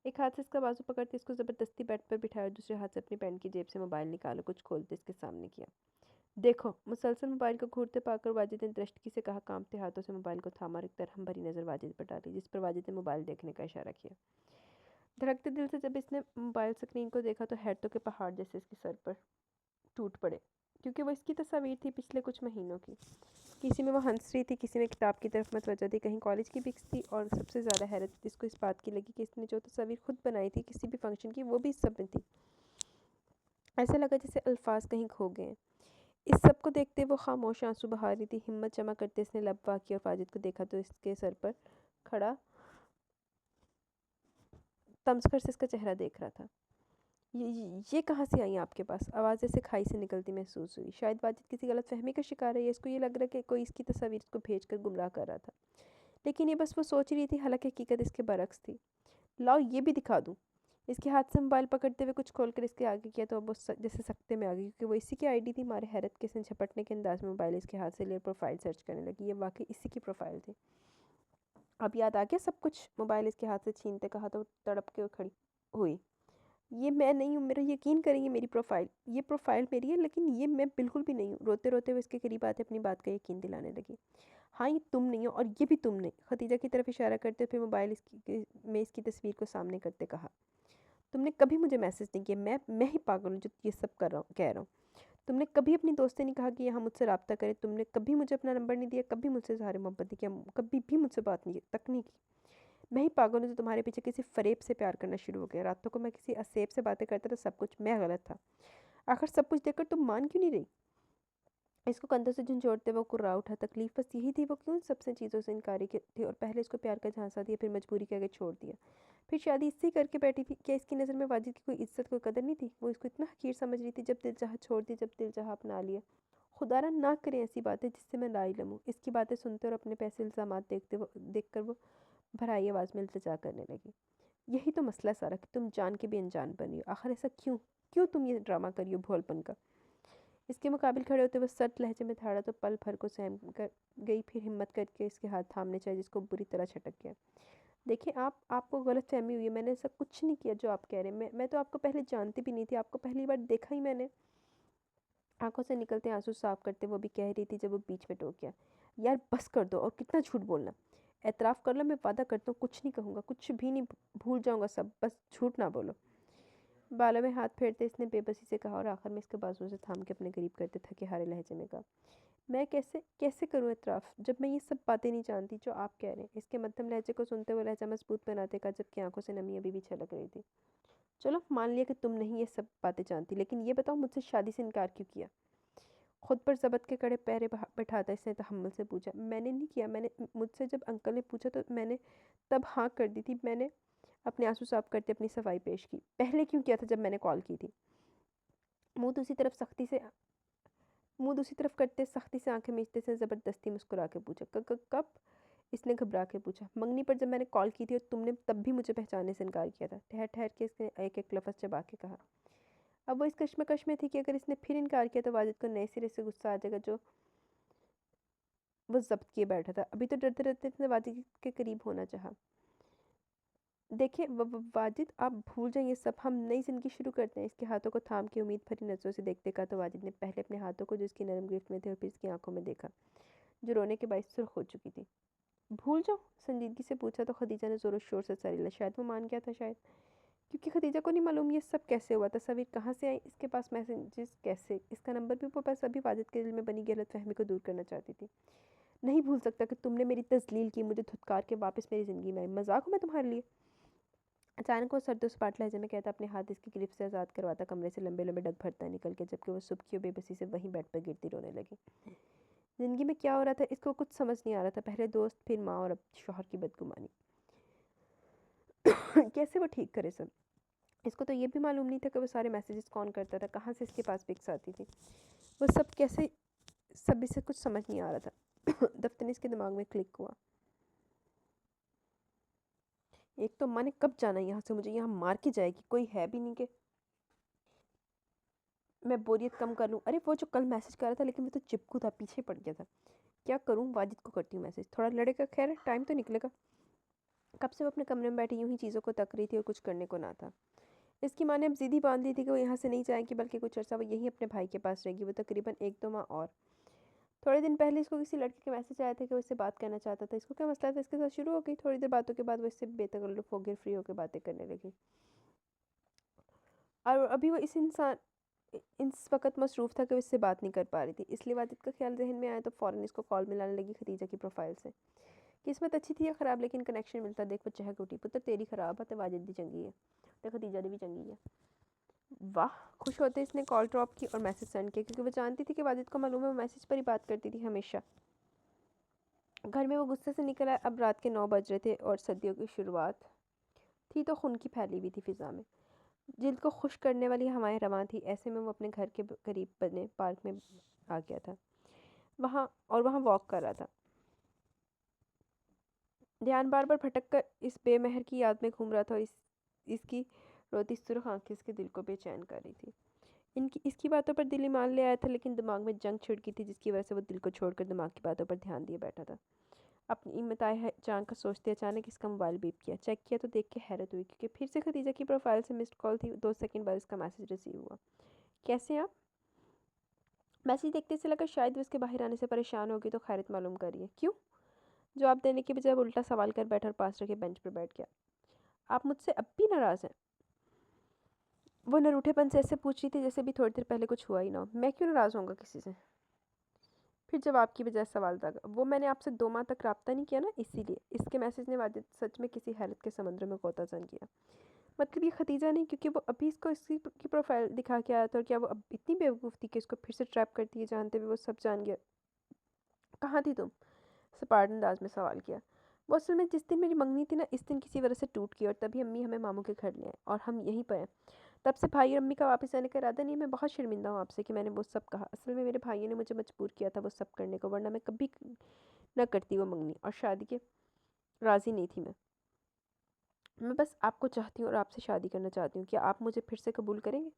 एक हाथ से इसका बाजू पकड़ते इसको ज़बरदस्ती बेड पर बिठाया और दूसरे हाथ से अपनी पैंट की जेब से मोबाइल निकाला कुछ खोलते इसके सामने किया। देखो। मुसलसल मोबाइल को घूरते पाकर वाजिद ने दृष्टि से कहा, कांपते हाथों से मोबाइल को थामा और एक दरहम भरी नज़र वाजिद पर डाली, जिस पर वाजिद ने मोबाइल देखने का इशारा किया। धड़कते दिल से जब इसने मोबाइल स्क्रीन को देखा तो हैरतों के पहाड़ जैसे इसके सर पर टूट पड़े, क्योंकि वो इसकी तस्वीर थी पिछले कुछ महीनों की। किसी में वो हंस रही थी, किसी में किताब की तरफ मतवजह थी, कहीं कॉलेज की पिक्स थी, और सबसे ज़्यादा हैरत इसको इस बात की लगी कि इसने जो तस्वीर खुद बनाई थी किसी भी फंक्शन की, वो भी इस सब में थी। ऐसा लगा जैसे अल्फाज कहीं खो गए हैं। इस सब को देखते वो खामोश आंसू बहा रही थी। हिम्मत जमा करते इसने लब वाक किया और वाजिद को देखा तो इसके सर पर खड़ा तमसकर से इसका चेहरा देख रहा था। ये कहाँ से आई आपके पास? आवाज़ ऐसे खाई से निकलती महसूस हुई। शायद वाजिद किसी गलतफहमी का शिकार है या इसको ये लग रहा कि कोई इसकी तस्वीर इसको भेज कर गुमराह कर रहा था, लेकिन ये बस वो सोच रही थी, हालांकि हकीकत इसके बरक्स थी। लाओ ये भी दिखा दूँ। इसके हाथ से मोबाइल पकड़ते हुए कुछ खोलकर इसके आगे किया तो अब वो जैसे सकते में आ गई, क्योंकि वो इसी की आईडी थी। मारे हैरत के इसने झपटने के अंदाज में मोबाइल इसके हाथ से ले प्रोफाइल सर्च करने लगी। ये वाकई इसी की प्रोफाइल थी। अब याद आ गया सब कुछ? मोबाइल इसके हाथ से छीनते कहा तो तड़प के खड़ी हुई। ये मैं नहीं हूँ, मेरा यकीन करेंगे, मेरी प्रोफाइल, ये प्रोफाइल मेरी है, लेकिन ये मैं बिल्कुल भी नहीं हूँ। रोते रोते वो इसके करीब आते अपनी बात का यकीन दिलाने लगी। हाँ ये तुम नहीं हो और ये भी तुम नहीं, खतीजा की तरफ इशारा करते फिर मोबाइल में इसकी तस्वीर को सामने करते कहा। तुमने कभी मुझे मैसेज नहीं किया, मैं ही पागल हूँ जो ये सब कर रहा हूँ कह रहा हूँ। तुमने कभी अपनी दोस्त से नहीं कहा कि यहाँ मुझसे रब्ता करे, तुमने कभी मुझे अपना नंबर नहीं दिया, कभी मुझसे इज़हार मोहब्बत नहीं किया, कभी भी मुझसे बात नहीं तक नहीं की। मैं ही पागल हूँ जो तुम्हारे पीछे किसी फ़रेब से प्यार करना शुरू हो गया। रातों को मैं किसी असेब से बातें करता था, सब कुछ मैं गलत था। आखिर सब कुछ देखकर तुम मान क्यों नहीं रही? इसको कंधों से झंझोड़ते वो कुर्रा उठा। तकलीफ बस यही थी वो क्यों सबसे चीज़ों से इनकारी थी और पहले इसको प्यार का झांसा दिया, फिर मजबूरी के आगे छोड़ दिया, फिर शादी इससे ही करके बैठी थी। क्या इसकी नज़र में वाजिद की कोई इज्जत कोई कदर नहीं थी? वो इसको इतना हकीर समझ रही थी जब दिल चाहा छोड़ दिया, जब दिल चाहा अपना लिया। खुदारा ना करें ऐसी बातें जिससे मैं लाइलम हूँ। इसकी बातें सुनते और अपने पैसे इल्ज़ामात देख कर वो भराई आवाज़ में इल्तिजा करने लगी। यही तो मसला सारा कि तुम जान के भी अनजान बनी हो। आखिर ऐसा क्यों? क्यों तुम ये ड्रामा करी हो भोलपन का? इसके मुकाबिल खड़े होते हुए सख्त लहजे में थाड़ा तो पल भर को सहम कर गई, फिर हिम्मत करके इसके हाथ थामने चाहिए जिसको बुरी तरह छटक गया। देखिए आपको गलत फहमी हुई है, मैंने ऐसा कुछ नहीं किया जो आप कह रहे हैं। मैं तो आपको पहले जानती भी नहीं थी, आपको पहली बार देखा ही मैंने। आंखों से निकलते आंसू साफ करते वो भी कह रही थी जब वो बीच में टोक गया। यार बस कर दो, और कितना झूठ बोलना। एतराफ़ कर लो, मैं वादा करता हूँ कुछ नहीं कहूँगा, कुछ भी नहीं, भूल जाऊँगा सब, बस झूठ ना बोलो। बालों में हाथ फेरते इसने बेबसी से कहा और आखिर में इसके बाजुओं से थाम के अपने करीब करते थके हारे लहजे में कहा, मैं कैसे कैसे करूँ एतराफ़ जब मैं ये सब बातें नहीं जानती जो आप कह रहे हैं। इसके मध्यम लहजे को सुनते हुए लहजा मजबूत बनाते कहा जबकि आंखों से नमी अभी भी छलक रही थी। चलो मान लिया कि तुम नहीं ये सब बातें जानती, लेकिन ये बताओ मुझसे शादी से इनकार क्यों किया? खुद पर ज़बत के कड़े पैरे बैठाता इसने तहम्मुल से पूछा। मैंने नहीं किया, मैंने मुझसे जब अंकल ने पूछा तो मैंने तब हाँ कर दी थी। मैंने अपने आंसू साफ करते अपनी सफाई पेश की। पहले क्यों किया था जब मैंने कॉल की थी? मुंह दूसरी तरफ सख्ती से मुंह दूसरी तरफ करते सख्ती से आंखें मीचते से ज़बरदस्ती मुस्कुरा के पूछा। कब? इसने घबरा के पूछा। मंगनी पर जब मैंने कॉल की थी और तुमने तब भी मुझे पहचानने से इनकार किया था। ठहर ठहर के इसने एक एक लफ्ज़ चबा के कहा। अब वो इस कश्मकश में थी कि अगर इसने फिर इनकार किया तो वाजिद को नए सिरे से गुस्सा आ जाएगा जो वो ज़ब्त किए बैठा था। अभी तो डरते डरते इसने वाजिद के करीब होना चाहा। देखिए वाजिद आप भूल जाइए सब, हम नई ज़िंदगी शुरू करते हैं। इसके हाथों को थाम के उम्मीद भरी नज़रों से देखते कहा तो वाजिद ने पहले अपने हाथों को जो इसकी नरम गिरफ्त में थे और फिर इसकी आंखों में देखा जो रोने के बायस सुर्ख हो चुकी थी। भूल जाओ? संजीदगी से पूछा तो खदीजा ने ज़ोरों शोर से सर हिला। शायद वो मान गया था, शायद क्योंकि खदीजा को नहीं मालूम ये सब कैसे हुआ। तस्वीर कहाँ से आई इसके पास, मैसेजेस कैसे, इसका नंबर भी वो पास। अभी वाजिद के दिल में बनी गलतफहमी को दूर करना चाहती थी। नहीं भूल सकता कि तुमने मेरी तजलील की, मुझे धुतकार के वापस मेरी ज़िंदगी में आई। मजाक हूँ मैं तुम्हारे लिए? अचानक वो सर्दो सपाट लहजे में कहता, अपने हाथ इसकी क्लिप से आज़ाद करवाता कमरे से लंबे लंबे डग भरता निकल के, जबकि वो सुबकी और बेबसी से वहीं बेड पर गिरती रोने लगी। ज़िंदगी में क्या हो रहा था इसको कुछ समझ नहीं आ रहा था। पहले दोस्त, फिर माँ और अब शौहर की बदगुमानी। कैसे वो ठीक करे सब? इसको तो ये भी मालूम नहीं था कि वो सारे मैसेजेस कौन करता था, कहाँ से इसके पास पिक्स आती थी। वो सब कैसे, सब इसे कुछ समझ नहीं आ रहा था। दफ्तर इसके दिमाग में क्लिक हुआ। एक तो माँ ने कब जाना यहाँ से, मुझे यहाँ मार के जाएगी, कोई है भी नहीं कि मैं बोरियत कम कर लूँ। अरे वो जो कल मैसेज कर रहा था, लेकिन वो तो चिपकू था, पीछे पड़ गया था। क्या करूँ? वाजिद को करती हूँ मैसेज, थोड़ा लड़ेगा, खैर टाइम तो निकलेगा। कब से वो अपने कमरे में बैठी यूं ही चीज़ों को तक रही थी और कुछ करने को ना था। इसकी माँ ने अब ज़िद ही बांध ली थी कि वो यहाँ से नहीं जाएगी, बल्कि कुछ अर्सा वो यहीं अपने भाई के पास रहेगी। वो तकरीबन 1-2 माह और। थोड़े दिन पहले इसको किसी लड़के के मैसेज आए थे कि वो इससे बात करना चाहता था। इसको क्या मसला था, इसके साथ शुरू हो गई। थोड़ी देर बातों के बाद वो इससे बेतकल्लुफ़ होकर फ्री होकर बातें करने लगी। और अभी वो इस वक्त मसरूफ़ था कि वो इससे बात नहीं कर पा रही थी। इसलिए वाजिद का ख्याल जहन में आया तो फ़ौरन इसको कॉल मिलाने लगी खदीजा की प्रोफाइल से। किस्मत अच्छी थी या ख़राब, लेकिन कनेक्शन मिलता देख वो चहक उठी। पुत्र तेरी ख़राब है तो वाजिद भी चंगी है, तो खदीजा दी भी चंगी है। वाह! खुश होते इसने कॉल ड्रॉप की और मैसेज सेंड किया, क्योंकि वो जानती थी कि वाजिद को मालूम है वो मैसेज पर ही बात करती थी हमेशा। घर में वो गुस्से से निकल आया। अब रात के 9 बज रहे थे और सर्दियों की शुरुआत थी तो खुनकी फैली हुई थी फ़िज़ा में। जिल्द को खुश करने वाली हवाएं रवां थी। ऐसे में वो अपने घर के करीब बने पार्क में आ गया था, वहाँ वॉक कर रहा था। ध्यान बार बार भटक कर इस बेमहर की याद में घूम रहा था और इसकी रोती सुर्ख आंखें इसके दिल को बेचैन कर रही थी। इनकी इसकी बातों पर दिल ईमान ले आया था, लेकिन दिमाग में जंग छिड़ गई थी जिसकी वजह से वो दिल को छोड़कर दिमाग की बातों पर ध्यान दिए बैठा था। अपनी मताए जान का सोचते अचानक इसका मोबाइल बीप किया। चेक किया तो देख के हैरत हुई, क्योंकि फिर से खदीजा की प्रोफाइल से मिस्ड कॉल थी। 2 सेकंड बाद इसका मैसेज रिसीव हुआ। कैसे आप? मैसेज देखते से लगा शायद वो उसके बाहर आने से परेशान होगी तो खैरियत मालूम कर रही है। क्यों? जवाब देने के बजाय वो उल्टा सवाल कर बैठा और पास रखे बेंच पर बैठ गया। आप मुझसे अब भी नाराज़ हैं? वो नरूठेपन से ऐसे पूछ रही थी जैसे भी थोड़ी देर पहले कुछ हुआ ही ना हो। मैं क्यों नाराज़ होऊंगा किसी से? फिर जवाब की बजाय सवाल दागा। वो मैंने आपसे 2 माह तक रब्ता नहीं किया ना, इसीलिए। इसके मैसेज ने वाजिद सच में किसी हैरत के समुद्र में गोताज़न किया। मतलब ये खतीजा नहीं, क्योंकि वो अभी इसको इसकी की प्रोफाइल दिखा के आया था, और क्या वो अब इतनी बेवकूफ़ थी कि इसको फिर से ट्रैप करती है जानते हुए वो सब जान गया? कहाँ थी तुम? सपाट अंदाज में सवाल किया। वो असल में जिस दिन मेरी मंगनी थी ना, इस दिन किसी वजह से टूट गई और तभी अम्मी हमें मामू के घर ले आए और हम यहीं पर हैं। तब से भाई और अम्मी का वापस आने का इरादा नहीं। मैं बहुत शर्मिंदा हूँ आपसे कि मैंने वो सब कहा। असल में मेरे भाइयों ने मुझे मजबूर किया था वो सब करने को, वरना मैं कभी न करती वो मंगनी और शादी के राज़ी नहीं थी मैं बस आपको चाहती हूँ और आपसे शादी करना चाहती हूँ। क्या आप मुझे फिर से कबूल करेंगे?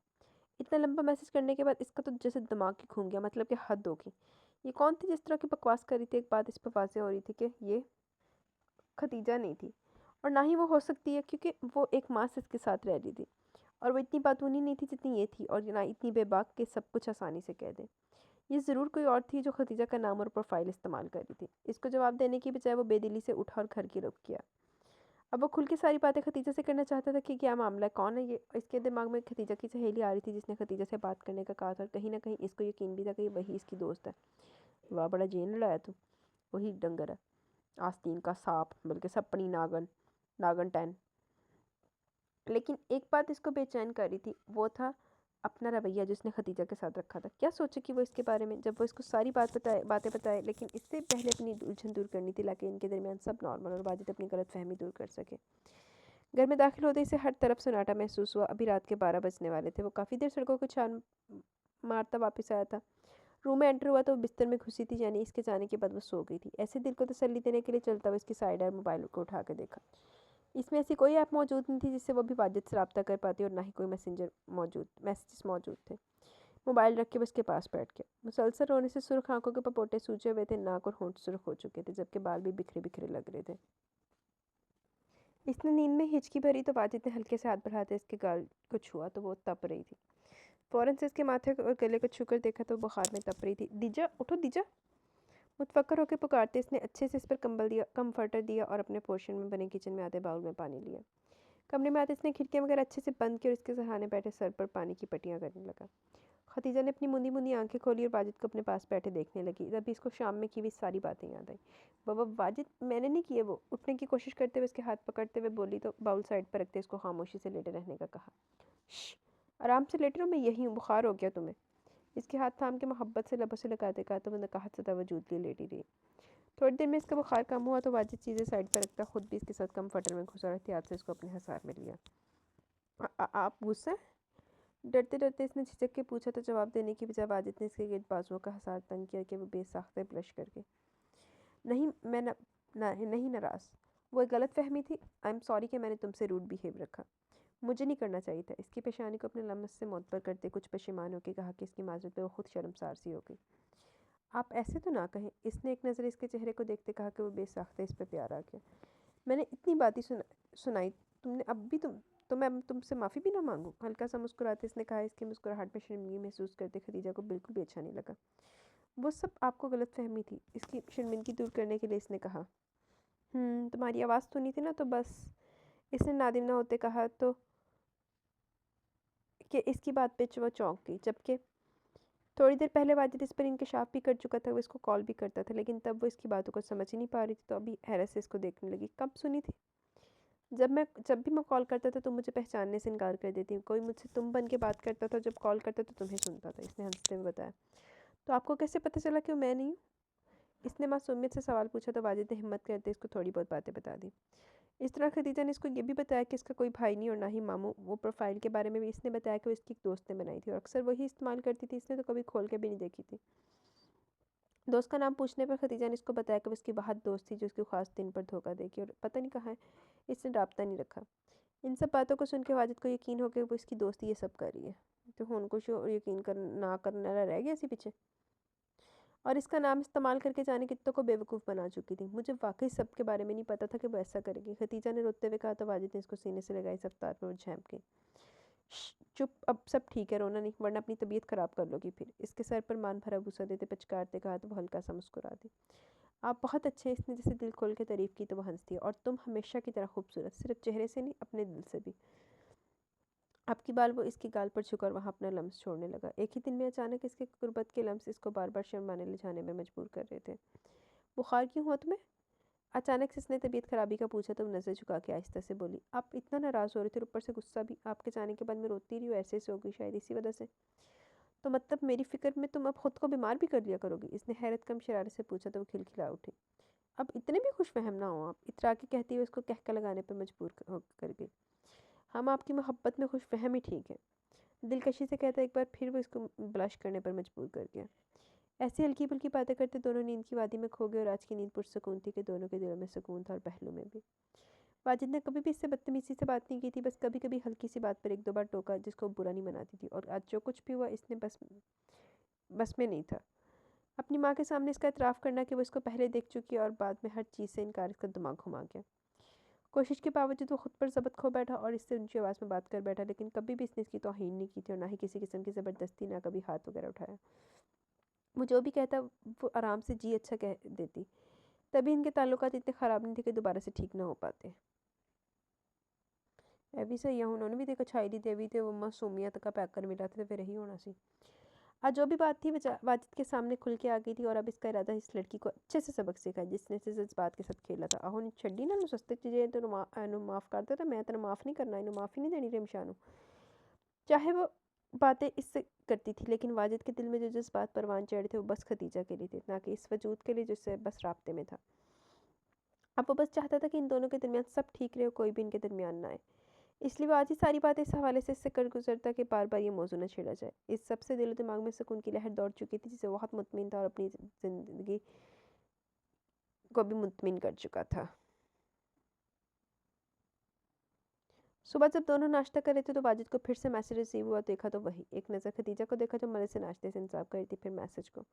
इतना लंबा मैसेज करने के बाद इसका तो जैसे दिमाग ही घूम गया। मतलब कि हद होगी। ये कौन थी जिस तरह की बकवास कर रही थी? एक बात इस पर वाज़ेह हो रही थी कि ये खतीजा नहीं थी, और ना ही वो हो सकती है, क्योंकि वो एक माँ से इसके साथ रह रही थी और वो इतनी बातूनी नहीं थी जितनी ये थी, और ना इतनी बेबाक कि सब कुछ आसानी से कह दे। ये ज़रूर कोई और थी जो खतीजा का नाम और प्रोफाइल इस्तेमाल कर रही थी। इसको जवाब देने की बजाय वो बेदिली से उठा और घर की रुख किया। अब वो खुल के सारी बातें खतीजा से करना चाहता था कि क्या मामला है, कौन है ये। इसके दिमाग में खतीजा की सहेली आ रही थी जिसने खतीजा से बात करने का कहा था, और कहीं ना कहीं इसको यकीन भी था कि वही इसकी दोस्त है। वाह, बड़ा जेन लड़ाया तू। वही डंगर है, आस्तीन का सांप, बल्कि सपनी नागन, नागन टैन। लेकिन एक बात इसको बेचैन कर रही थी, वो था अपना रवैया जिसने खतीजा के साथ रखा था। क्या सोचे कि वो इसके बारे में, जब वो इसको सारी बातें बताए, लेकिन इससे पहले अपनी उलझन दूर करनी थी ताकि इनके दरमियान सब नॉर्मल और वाजिद अपनी गलत फहमी दूर कर सके। घर में दाखिल होते इसे हर तरफ सन्नाटा महसूस हुआ। अभी रात के 12 बजने वाले थे। वो काफ़ी देर सड़कों को छान मारता वापस आया था। रूम में एंटर हुआ तो वो बिस्तर में घुसी थी, यानी इसके जाने के बाद वो सो गई थी। ऐसे दिल को तसल्ली देने के लिए चलता हुआ इसकी साइड और मोबाइल को उठा के देखा। इसमें ऐसी कोई ऐप मौजूद नहीं थी जिससे वो भी वाजिद से रब्ता कर पाती, और ना ही कोई मैसेजेस मौजूद थे। मोबाइल रख के बस के पास बैठ गया। मुसलसल रोने से सुर्ख आंखों के पपोटे सूजे हुए थे, नाक और होंठ सुर्ख हो चुके थे, जबकि बाल भी बिखरे बिखरे लग रहे थे। इसने नींद में हिचकी भरी तो वाजिद ने हल्के से हाथ बढ़ाते इसके गाल को छुआ तो वो तप रही थी। फौरन से इसके माथे और गले को छूकर देखा तो बुखार में तप रही थी। दीजा उठो दीजा, मुतफक्कर होकर पुकारते इसने अच्छे से इस पर कंफर्टर दिया और अपने पोर्शन में बने किचन में आधे बाउल में पानी लिया। कमरे में आते इसने खिड़कियां वगैरह अच्छे से बंद की और इसके सहारे बैठे सर पर पानी की पट्टियां करने लगा। खतीजा ने अपनी मुंदी मुंदी आंखें खोली और वाजिद को अपने पास बैठे देखने लगी। तभी इसको शाम में की हुई सारी बातें याद आई। बाबा वाजिद, मैंने नहीं किए। वो उठने की कोशिश करते हुए इसके हाथ पकड़ते हुए बोली तो बाउल साइड पर रखते इसको खामोशी से लेटे रहने का कहा। श्श, आराम से लेटे रहो, मैं यही हूँ। बुखार हो गया तुम्हें? इसके हाथ थाम के मोहब्बत से लबों से लगाते कहा तो वो नकाहत सदा वजूद लिए लेटी रही। थोड़ी देर में इसका बुखार कम हुआ तो वाजिद चीज़ें साइड पर रखता खुद भी इसके साथ कंफर्टर में घुसा और एहतियात से इसको अपने हसार में लिया। आप गुस्सा? डरते डरते इसने झिझक के पूछा तो जवाब देने की बजाय वाजिद ने इसके गिर्द बाजुओं का हसार तंग किया कि वो बेसाख्ते ब्लश करके। नहीं, मैं नहीं नाराज़। वो एक गलत फहमी थी। आई एम सॉरी कि मैंने तुमसे रूड बिहेव रखा। मुझे नहीं करना चाहिए था। इसकी पेशानी को अपने लम्स से मुतबर करते कुछ पशेमान होकर कहा कि इसकी माजरत पे वो खुद शर्मसार सी हो गई। आप ऐसे तो ना कहें। इसने एक नज़र इसके चेहरे को देखते कहा कि वो बेसाख्ते इस पर प्यार आ गया। मैंने इतनी बातें सुनाई, तुमने अब भी तो मैं तुमसे माफ़ी भी ना मांगूं? हल्का सा मुस्कुराते इसने कहा। इसकी मुस्कुराहट में शर्मिंदगी महसूस करते खदीजा को बिल्कुल भी अच्छा नहीं लगा। वो सब आपको गलत फहमी थी। इसकी शर्मिंदगी दूर करने के लिए इसने कहा। तुम्हारी आवाज़ सुनी थी ना, तो बस। इसने नादिम ना होते कहा तो कि इसकी बात पे वो चौंक गई, जबकि थोड़ी देर पहले वाजिद इस पर इंकशाफ भी कर चुका था। वो इसको कॉल भी करता था, लेकिन तब वो इसकी बातों को समझ ही नहीं पा रही थी, तो अभी हैरत से इसको देखने लगी। कब सुनी थी? जब भी मैं कॉल करता था तुम मुझे पहचानने से इनकार कर देती। कोई मुझसे तुम बन के बात करता था, जब कॉल करता तो तुम्हें सुनता था। इसने हंसते हुए बताया। तो आपको कैसे पता चला कि वो मैं नहीं हूँ? इसने मासूमियत से सवाल पूछा तो वाजिद ने हिम्मत करते इसको थोड़ी बहुत बातें बता दी। इस तरह खदीजा ने इसको ये भी बताया कि इसका कोई भाई नहीं और ना ही मामू। वो प्रोफाइल के बारे में भी इसने बताया कि वो इसकी एक दोस्त ने बनाई थी और अक्सर वही इस्तेमाल करती थी। इसने तो कभी खोल के भी नहीं देखी थी। दोस्त का नाम पूछने पर खदीजा ने इसको बताया कि वो इसकी बहुत दोस्त थी जो उसकी खास दिन पर धोखा देगी, और पता नहीं कहाँ है। इसने राब्ता नहीं रखा। इन सब बातों को सुन के वाजिद को यकीन हो गया वो इसकी दोस्ती ये सब कर रही है। तो उनको यकीन कर ना करने वाला रह गया इसी पीछे। और इसका नाम इस्तेमाल करके जाने कितनों को बेवकूफ़ बना चुकी थी। मुझे वाकई सब के बारे में नहीं पता था कि वो ऐसा करेगी। खतीजा ने रोते हुए कहा तो वाजिद ने इसको सीने से लगाई सब तार पर झाँप के। चुप, अब सब ठीक है, रोना नहीं वरना अपनी तबीयत ख़राब कर लोगी फिर। इसके सर पर मान भरा गुस्सा देते पचकारते कहा तो वो हल्का सा मुस्कुरा दी। आप बहुत अच्छे हैं, इसने जैसे दिल खोल के तारीफ़ की तो वो हंस दिया। और तुम हमेशा की तरह खूबसूरत, सिर्फ चेहरे से नहीं अपने दिल से भी। आपकी बाल वो इसकी गाल पर झुका और वहाँ अपना लम्स छोड़ने लगा। एक ही दिन में अचानक इसके गुर्बत के लम्स इसको बार बार शर्माने ले जाने में मजबूर कर रहे थे। बुखार क्यों हुआ तुम्हें? अचानक से इसने तबीयत खराबी का पूछा तो नज़र झुका के आहिस्ता से बोली, आप इतना नाराज़ हो रहे थे और ऊपर से गुस्सा भी। आपके जाने के बाद मैं रोती रही हूँ, ऐसे ऐसे होगी शायद इसी वजह से। तो मतलब मेरी फ़िक्र में तुम अब खुद को बीमार भी कर लिया करोगी? इसने हैरत कम शरारत से पूछा तो वो खिलखिला उठी। अब इतने भी खुशफहम ना हो आप, इतरा के कहती हुए उसको कहका लगाने पर मजबूर कर गई। हम आपकी मोहब्बत में खुशफहम ही ठीक है। दिलकशी से कहता एक बार फिर वो इसको ब्लश करने पर मजबूर कर गया। ऐसी हल्की फुल्की बातें करते दोनों नींद की वादी में खो गए और आज की नींद पुरसकून थी कि दोनों के दिलों में सुकून था और पहलू में भी। वाजिद ने कभी भी इससे बदतमीजी से बात नहीं की थी, बस कभी कभी हल्की सी बात पर एक दो बार टोका जिसको वो बुरा नहीं मनाती थी। और आज जो कुछ भी हुआ इसने बस में नहीं था। अपनी माँ के सामने इसका इतराफ़ करना कि वो इसको पहले देख चुकी है और बाद में हर चीज़ से इनकार, इसका दिमाग घुमा गया। कोशिश के बावजूद वो खुद पर ज़बत खो बैठा और इससे ऊंची आवाज़ में बात कर बैठा, लेकिन कभी भी इसने इसकी तौहीन नहीं की थी और ना ही किसी किस्म की ज़बरदस्ती, ना कभी हाथ वगैरह उठाया। वो जो भी कहता वो आराम से जी अच्छा कह देती। तभी इनके ताल्लुकात इतने ख़राब नहीं थे कि दोबारा से ठीक ना हो पाते। भी सही है, उन्होंने भी देखो छाई देवी थे वो मासूमियत का पैकर मिला था तो फिर यही होना सी। आज जो भी बात थी वाजिद के सामने खुल के आ गई थी और अब इसका इरादा इस लड़की को अच्छे से सबक सिखाए जिसने से इस बात के साथ खेला था। आहो नहीं छड़ी ना सस्ते चीज़ें तो माफ़ कर देता, मैं तेरा माफ़ नहीं करना, इन्हें माफ़ी नहीं देनी रेमशानू। चाहे वो बातें इससे करती थी, लेकिन वाजिद के दिल में जो जिस बात परवान चढ़े थे वो बस खदीजा के लिए थे, ना कि इस वजूद के लिए जिससे बस राब्ते में था। अब वो बस चाहता था कि इन दोनों के दरमियान सब ठीक रहे, कोई भी इनके दरमियान ना आए। इसलिए वो आज ही सारी बातें इस हवाले से इससे कर गुजरता कि बार बार ये मौजू न छेड़ा जाए। इस सबसे दिलो दिमाग में सुकून की लहर दौड़ चुकी थी, जिसे बहुत मुतमिन था और अपनी ज़िंदगी को भी मुतमिन कर चुका था। सुबह जब दोनों नाश्ता कर रहे थे तो वाजिद को फिर से मैसेज रिसीव हुआ। देखा तो वही एक नज़र खदीजा को देखा जो मज़े से नाश्ते से इंतज़ार कर रही थी, फिर मैसेज को।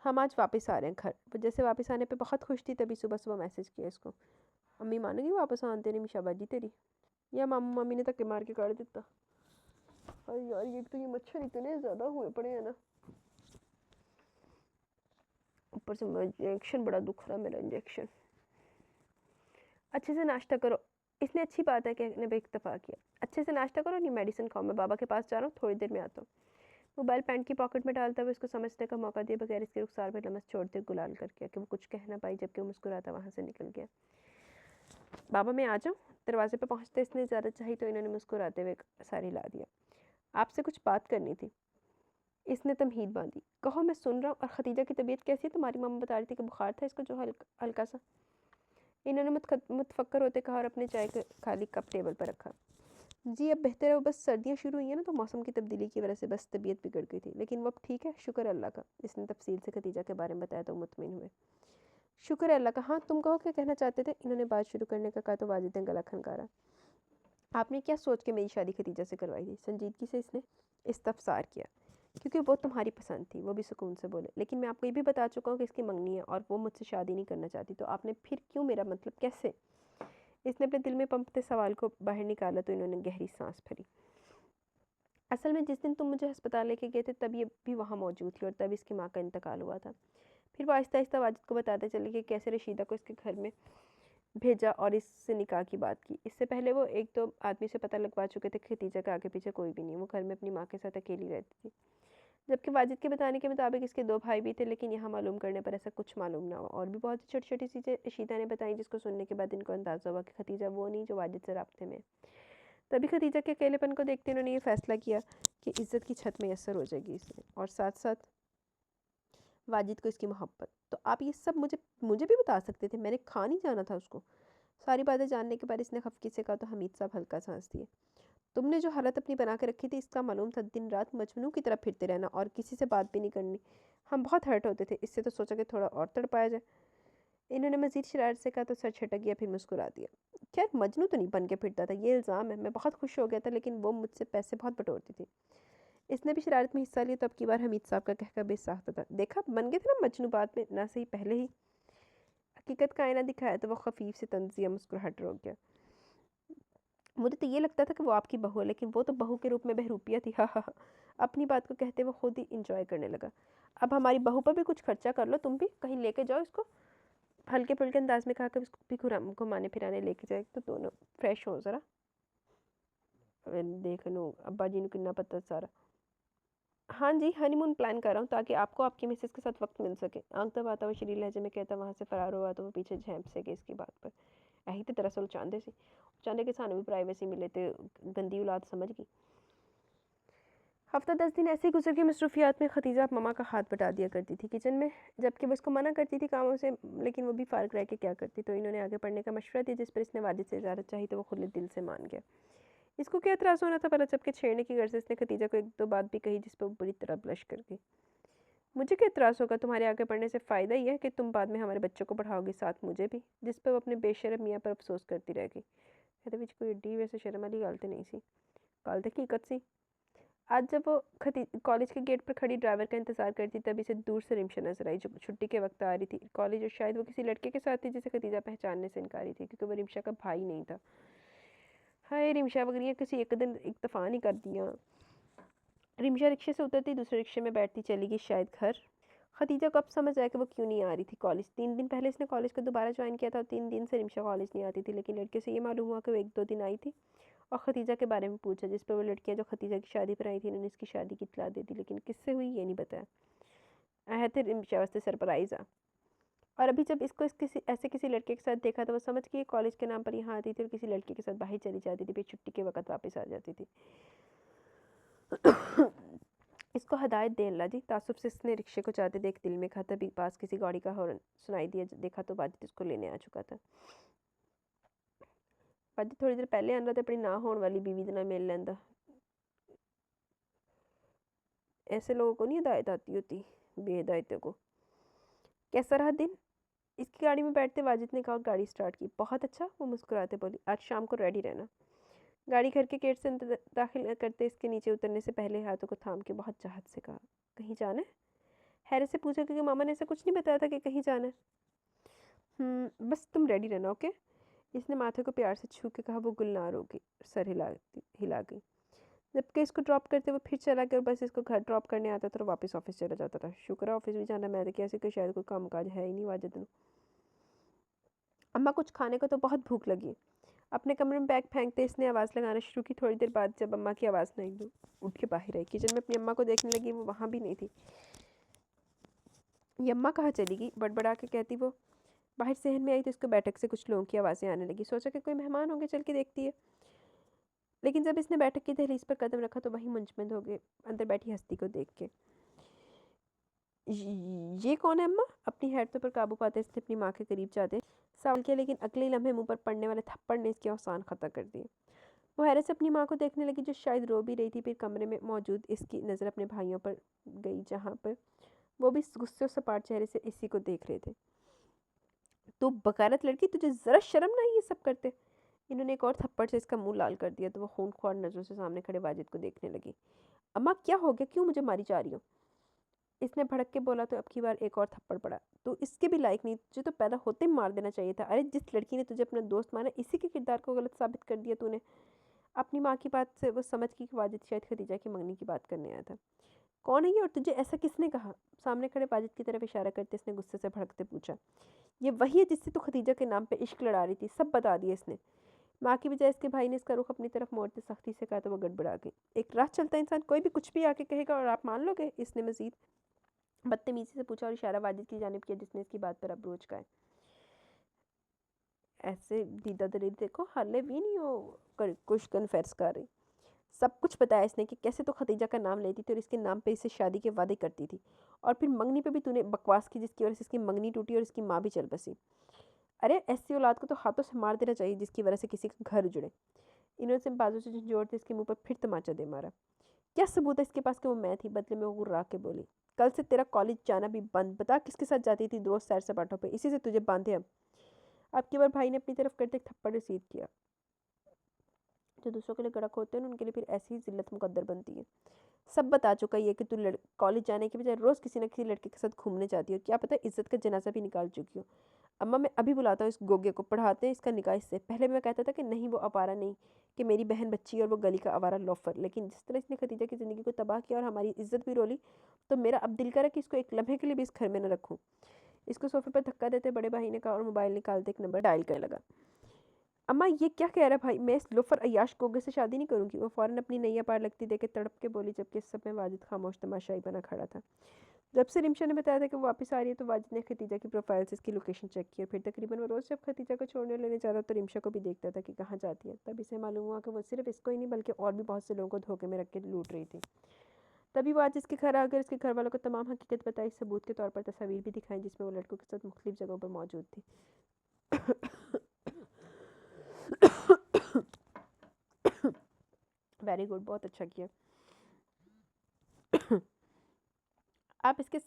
हम आज वापस आ रहे हैं घर। वो जैसे वापस आने पे बहुत खुश थी, तभी सुबह सुबह मैसेज किया इसको। अम्मी मानेगी वापस आने तेरी शाबाजी तेरी, या मामू मम्मी ने धक्के मार के काट देता। अरे यार ये तो ये मच्छर इतने ज़्यादा हुए पड़े हैं ना, ऊपर से इंजेक्शन बड़ा दुख रहा मेरा इंजेक्शन। अच्छे से नाश्ता करो, इसने अच्छी बात है कहने पे इत्तेफाक किया। अच्छे से नाश्ता करो, नहीं मेडिसिन खाओ, मैं बाबा के पास जा रहा हूँ, थोड़ी देर में आता हूँ। मोबाइल पैंट की पॉकेट में डालता हुआ इसको समझने का मौका दिए बगैर इसके रुखसार में लमस छोड़ते गुलाल कर गया कि वो कुछ कह ना पाई, जबकि वो मुस्कुराता वहाँ से निकल गया। बाबा मैं आ जाऊँ? दरवाजे पर पहुँचते इसने इजाज़त चाही तो इन्होंने मुस्कुराते हुए सारी ला दिया। आपसे कुछ बात करनी थी। इसने तमहीद बांधी। कहो मैं सुन रहा हूँ। और खतीजा की तबीयत कैसी है? तुम्हारी मम्मा बता रही थी कि बुखार था इसको जो हल्का सा। इन्होंने मुतफक्कर होते कहा और अपने चाय का खाली कप टेबल पर रखा। जी अब बेहतर है, वो बस सर्दियाँ शुरू हुई हैं ना तो मौसम की तब्दीली की वजह से बस तबीयत बिगड़ गई थी, लेकिन वो अब ठीक है, शुक्र अल्लाह का। इसने तफसील से खतीजा के बारे में बताया तो मुतमिन हुए। शुक्र है अल्लाह का। हाँ तुम कहो क्या कहना चाहते थे? इन्होंने बात शुरू करने का कहा तो वाजिद ने गला खनकारा। आपने क्या सोच के मेरी शादी खतीजा से करवाई थी? संजीदगी से इसने इस्तफसार किया। क्योंकि वो तुम्हारी पसंद थी, वो भी सुकून से बोले। लेकिन मैं आपको ये भी बता चुका हूँ कि इसकी मंगनी है और वो मुझसे शादी नहीं करना चाहती, तो आपने फिर क्यों मेरा मतलब कैसे? इसने अपने दिल में पंपते सवाल को बाहर निकाला तो इन्होंने गहरी सांस भरी। असल में जिस दिन तुम मुझे अस्पताल लेके गए थे तब ये भी वहाँ मौजूद थी और तब इसकी माँ का इंतकाल हुआ था। फिर वो आहिस्ता आहिस्ता वाजिद को बताते चले कि कैसे रशीदा को इसके घर में भेजा और इससे निकाह की बात की। इससे पहले वो एक दो आदमी से पता लगवा चुके थे कि खतीजा के आगे पीछे कोई भी नहीं, वो घर में अपनी माँ के साथ अकेली रहती थी। जबकि वाजिद के बताने के मुताबिक इसके दो भाई भी थे, लेकिन यहाँ मालूम करने पर ऐसा कुछ मालूम ना हुआ। और भी बहुत छोटी छोटी चीज़ें रशीदा ने बताई जिसको सुनने के बाद इनको अंदाज़ा हुआ कि खतीजा वो नहीं जो वाजिद से राब्ते में। तभी खतीजा के अकेलेपन को देखते इन्होंने ये फैसला किया कि इज़्ज़त की छत मैसर हो जाएगी इसे, और साथ साथ वाजिद को इसकी मोहब्बत। तो आप ये सब मुझे मुझे भी बता सकते थे, मैंने खा नहीं जाना था उसको। सारी बातें जानने के बाद इसने खफकी से कहा तो हमीद साहब हल्का सांस दिए। तुमने जो हालत अपनी बना के रखी थी इसका मालूम था, दिन रात मजनू की तरह फिरते रहना और किसी से बात भी नहीं करनी। हम बहुत हर्ट होते थे, इससे तो सोचा कि थोड़ा और तड़पाया जाए। इन्होंने मजीद शरारत से कहा तो सर छटक गया, फिर मुस्कुरा दिया। खैर मजनू तो नहीं बन के फिरता था, ये इल्ज़ाम है। मैं बहुत खुश हो गया था, लेकिन वो मुझसे पैसे बहुत बटोरती थी। इसने भी शरारत में हिस्सा लिया तो अब की बार हमीद साहब का कहकर बेसाख्ता था। देखा बन गए थे ना मजनू बाद में, ना सही पहले ही हकीकत का आईना दिखाया तो वो खफीफ से तंजिया मुस्कुराहट रोक गया। मुझे तो ये लगता था कि वो आपकी बहू है, लेकिन वो तो बहू के रूप में बहरूपिया थी। हा हा हा। अपनी बात को कहते वो खुद ही इंजॉय करने लगा। अब हमारी बहू पर भी कुछ खर्चा कर लो, तुम भी कहीं लेके जाओ इसको। हल्के फुल्के अंदाज में कहा कि उसको भी घुमाने फिराने लेके जाए तो दोनों फ्रेश हो जरा। देख लो अब्बा जी ने कितना पता सारा। हाँ जी, हनीमून प्लान कर रहा हूँ ताकि आपको आपकी मिसेस के साथ वक्त मिल सके। आंख दबाता हुआ शरीर लहजे में कहता वहाँ से फरार हुआ तो वो पीछे झेंप से गई इसकी बात पर। यही तो दरअसल चांदे सी चांदे के सानू भी प्राइवेसी मिले तो गंदी औलाद समझ गई। हफ्ता 10 दिन ऐसे ही गुजर के मसरूफियात में खतीजा ममा का हाथ बटा दिया करती थी किचन में, जबकि वो उसको मना करती थी कामों से, लेकिन वो भी फारग रह के क्या करती। तो इन्होंने आगे पढ़ने का मशवरा दिया, जिस पर इसने वाजिद से इजाज़त चाही तो वो खुले दिल से मान गया। इसको क्या एतराज़ होना था भला, जबकि छेड़ने की गर्ज से इसने खतीजा को एक दो बात भी कही जिस पर वो बुरी तरह ब्लश कर गई। मुझे क्या एतराज़ होगा, तुम्हारे आगे पढ़ने से फ़ायदा ही है कि तुम बाद में हमारे बच्चों को पढ़ाओगी, साथ मुझे भी। जिस पर वो अपने बेशरम मियाँ पर अफसोस करती रह गई। कहते बीच कोई एड्डी वैसे शर्म वाली गल तो नहीं सी, गल तो हकीकत सी। आज जब वो कॉलेज के गेट पर खड़ी ड्राइवर का इंतज़ार करती तब इसे दूर से रिमशा नजर आई, जो छुट्टी के वक्त आ रही थी कॉलेज, और शायद वो किसी लड़के के साथ थी जिसे खतीजा पहचानने से इनकारी थी, क्योंकि वो रिमशा का भाई नहीं था। हाय रिमशा वगैरह किसी एक दिन एक तूफान ही कर दिया। रिमशा रिक्शे से उतरती दूसरे रिक्शे में बैठती चली गई शायद घर। खतीजा को अब समझ आया कि वो क्यों नहीं आ रही थी कॉलेज। 3 दिन पहले इसने कॉलेज को दोबारा ज्वाइन किया था और 3 दिन से रिमशा कॉलेज नहीं आती थी, लेकिन लड़के से ये मालूम हुआ कि वो 1-2 दिन आई थी और खतीजा के बारे में पूछा, जिस पर वो लड़कियां जो खतीजा की शादी पर आई थी उन्होंने इसकी शादी की इत्तला दे दी, लेकिन किससे हुई ये नहीं बताया। आया थे रिमशा वास्ते सरप्राइज़ आ। और अभी जब इसको किसी लड़के के साथ देखा तो वो समझ के कॉलेज के नाम पर यहाँ आती थी और किसी लड़के के साथ बाहर चली जाती थी, फिर छुट्टी के वक्त वापस आ जाती थी। इसको हदायत दे अल्लाह जी। तासुब से इसने रिक्शे को जाते देख दिल में कहा, तभी पास किसी गाड़ी का हॉर्न सुनाई दिया। देखा तो वाजिद इसको लेने आ चुका था। वाजिद थोड़ी देर पहले आंदा तो अपनी ना होने वाली बीवी के नाल मिल लैंदा। ऐसे लोगों को नहीं हिदायत आती होती, बेहिदायतों को। कैसा रहा दिन? इसकी गाड़ी में बैठते वाजिद ने कहा और गाड़ी स्टार्ट की। बहुत अच्छा, वो मुस्कुराते बोली। आज शाम को रेडी रहना। गाड़ी घर के गेट से अंदर दाखिल करते इसके नीचे उतरने से पहले हाथों को थाम के बहुत चाहत से कहा, कहीं जाना है? हैरत से पूछा, क्योंकि मामा ने ऐसा कुछ नहीं बताया था कि कहीं जाना है। बस तुम रेडी रहना, ओके? इसने माथे को प्यार से छू के कहा। वो गुलनार होगी, सर हिला गई। जबकि इसको ड्रॉप करते वो फिर चला गया और बस इसको घर ड्रॉप करने आता था और वापस ऑफिस चला जाता था। शुक्र है ऑफिस भी जाना, मैं तो कैसे कि शायद कोई काम काज है ही नहीं वाजिद ਨੂੰ। अम्मा कुछ खाने को तो बहुत भूख लगी है। अपने कमरे में बैग फेंकते इसने आवाज़ लगाना शुरू की। थोड़ी देर बाद जब अम्मा की आवाज़ नहीं आई, उठ के बाहर आई। किचन में अपनी अम्मा को देखने लगी, वो वहाँ भी नहीं थी। ये अम्मा कहाँ चली गई, बड़बड़ा के कहती वो। बाहर सहन में आई तो इसको बैठक से कुछ लोगों की आवाज़ें आने लगी। सोचा कि कोई मेहमान होंगे, चल के देखती है। लेकिन जब इसने बैठक की दहलीज पर कदम रखा तो वहीं मुंजमद हो गए अंदर बैठी हस्ती को देख के। ये कौन है अम्मा? अपनी हैरतों पर काबू पाते इसने अपनी माँ के करीब जाते सवाल किया, लेकिन अगले लम्हे मुंह पर पड़ने वाले थप्पड़ ने इसकी आसान खता कर दिए। वो हैरत से अपनी माँ को देखने लगी, जो शायद रो भी रही थी। फिर कमरे में मौजूद इसकी नज़र अपने भाइयों पर गई, जहाँ पर वो भी गुस्से और सपाट चेहरे से इसी को देख रहे थे। तू बगारत लड़की, तुझे ज़रा शर्म नहीं ये सब करते? इन्होंने एक और थप्पड़ से इसका मुंह लाल कर दिया तो वो खूनख्वार नज़रों से सामने खड़े वाजिद को देखने लगी। अम्मा क्या हो गया, क्यों मुझे मारी जा रही हो? इसने भड़क के बोला तो अब की बार एक और थप्पड़ पड़ा। तो इसके भी लायक नहीं, तुझे तो पैदा होते ही मार देना चाहिए था। अरे जिस लड़की ने तुझे अपना दोस्त माना, इसी के किरदार को गलत साबित कर दिया तूने। अपनी माँ की बात से वो समझ की कि वाजिद शायद खदीजा की मंगनी की बात करने आया था। कौन है ये और तुझे ऐसा किसने कहा? सामने खड़े वाजिद की तरफ इशारा करते इसने गुस्से से भड़कते पूछा। ये वही है जिससे तू खदीजा के नाम पे इश्क लड़ा रही थी, सब बता दिया इसने। माँ की बजाय इसके भाई ने इसका रुख अपनी तरफ मोड़ते सख्ती से कहा तो वो गड़बड़ा गई। एक राह चलता इंसान कोई भी कुछ भी आके कहेगा और आप मान लोगे? इसने मजीद बदतमीजी से पूछा और इशारा वाजिद की जानिब किया, जिसने इसकी बात पर अबरोच का है। ऐसे दीदा दलील देखो, हाले भी नहीं हो कुछ कन्फेस कर रही। सब कुछ बताया इसने कि कैसे तो खतीजा का नाम लेती थी और इसके नाम पे इससे शादी के वादे करती थी, और फिर मंगनी पे भी तूने बकवास की जिसकी वजह से इसकी मंगनी टूटी और इसकी माँ भी चल बसी। अरे ऐसी औलाद को तो हाथों से मार देना चाहिए जिसकी वजह से किसी का घर उजड़े। इन्होंने से बाजू से झंझोड़ते इसके मुंह पर फिर तमाचा दे मारा। क्या सबूत है इसके पास कि वो मैं थी? बदले में वो गुर्रा के बोली। कल से तेरा कॉलेज जाना भी बंद। बता किसके साथ जाती थी रोज सैर सपाटों पे? इसी से तुझे बांधे अब की बार भाई ने अपनी तरफ करते एक थप्पड़ रिसीव किया। जो दूसरों के लिए गड़क होते हैं उनके लिए फिर ऐसी ही जिल्लत मुकद्दर बनती है। सब बता चुका ये कि तू कॉलेज जाने के बजाय रोज किसी न किसी लड़के के साथ घूमने जाती हो, क्या पता इज्जत का जनाजा भी निकाल चुकी हो। अम्मा मैं अभी बुलाता हूँ इस गोगे को, पढ़ाते हैं इसका निकाह इससे। पहले मैं कहता था कि नहीं वो आवारा नहीं, कि मेरी बहन बच्ची और वो गली का आवारा लोफर, लेकिन जिस तरह इसने खदीजा की ज़िंदगी को तबाह किया और हमारी इज्जत भी रोली, तो मेरा अब दिल करा कि इसको एक लम्हे के लिए भी इस घर में न रखूँ। इसको सोफे पर धक्का देते बड़े भाई ने कहा और मोबाइल निकालते एक नंबर डायल करने लगा। अम्मा ये क्या कह रहा है भाई, मैं इस लोफर अय्याश गोगे से शादी नहीं करूँगी। वो फ़ौरन अपनी नैया पार लगती देख के तड़प के बोली, जबकि इस सब में वाजिद खामोश तमाशाई बना खड़ा था। जब से रिमशा ने बताया था कि वो वापस आ रही है, तो वाजिद ने खतीजा की प्रोफाइल से इसकी लोकेशन चेक की और फिर तकरीबन वो रोज़ जब खतीजा को छोड़ने लेने जाता तो रिमशा को भी देखता था कि कहाँ जाती है। तब इसे मालूम हुआ कि वो सिर्फ इसको ही नहीं बल्कि और भी बहुत से लोगों को धोखे में रख के लूट रही थी। तभी वो आज इसके घर आकर इसके घर वालों को तमाम हकीकत बताई, सबूत के तौर पर तस्वीर भी दिखाई जिसमें वो लड़कों के साथ मुख्तलिफ जगहों पर मौजूद थी। वेरी गुड, बहुत अच्छा किया। आप इसके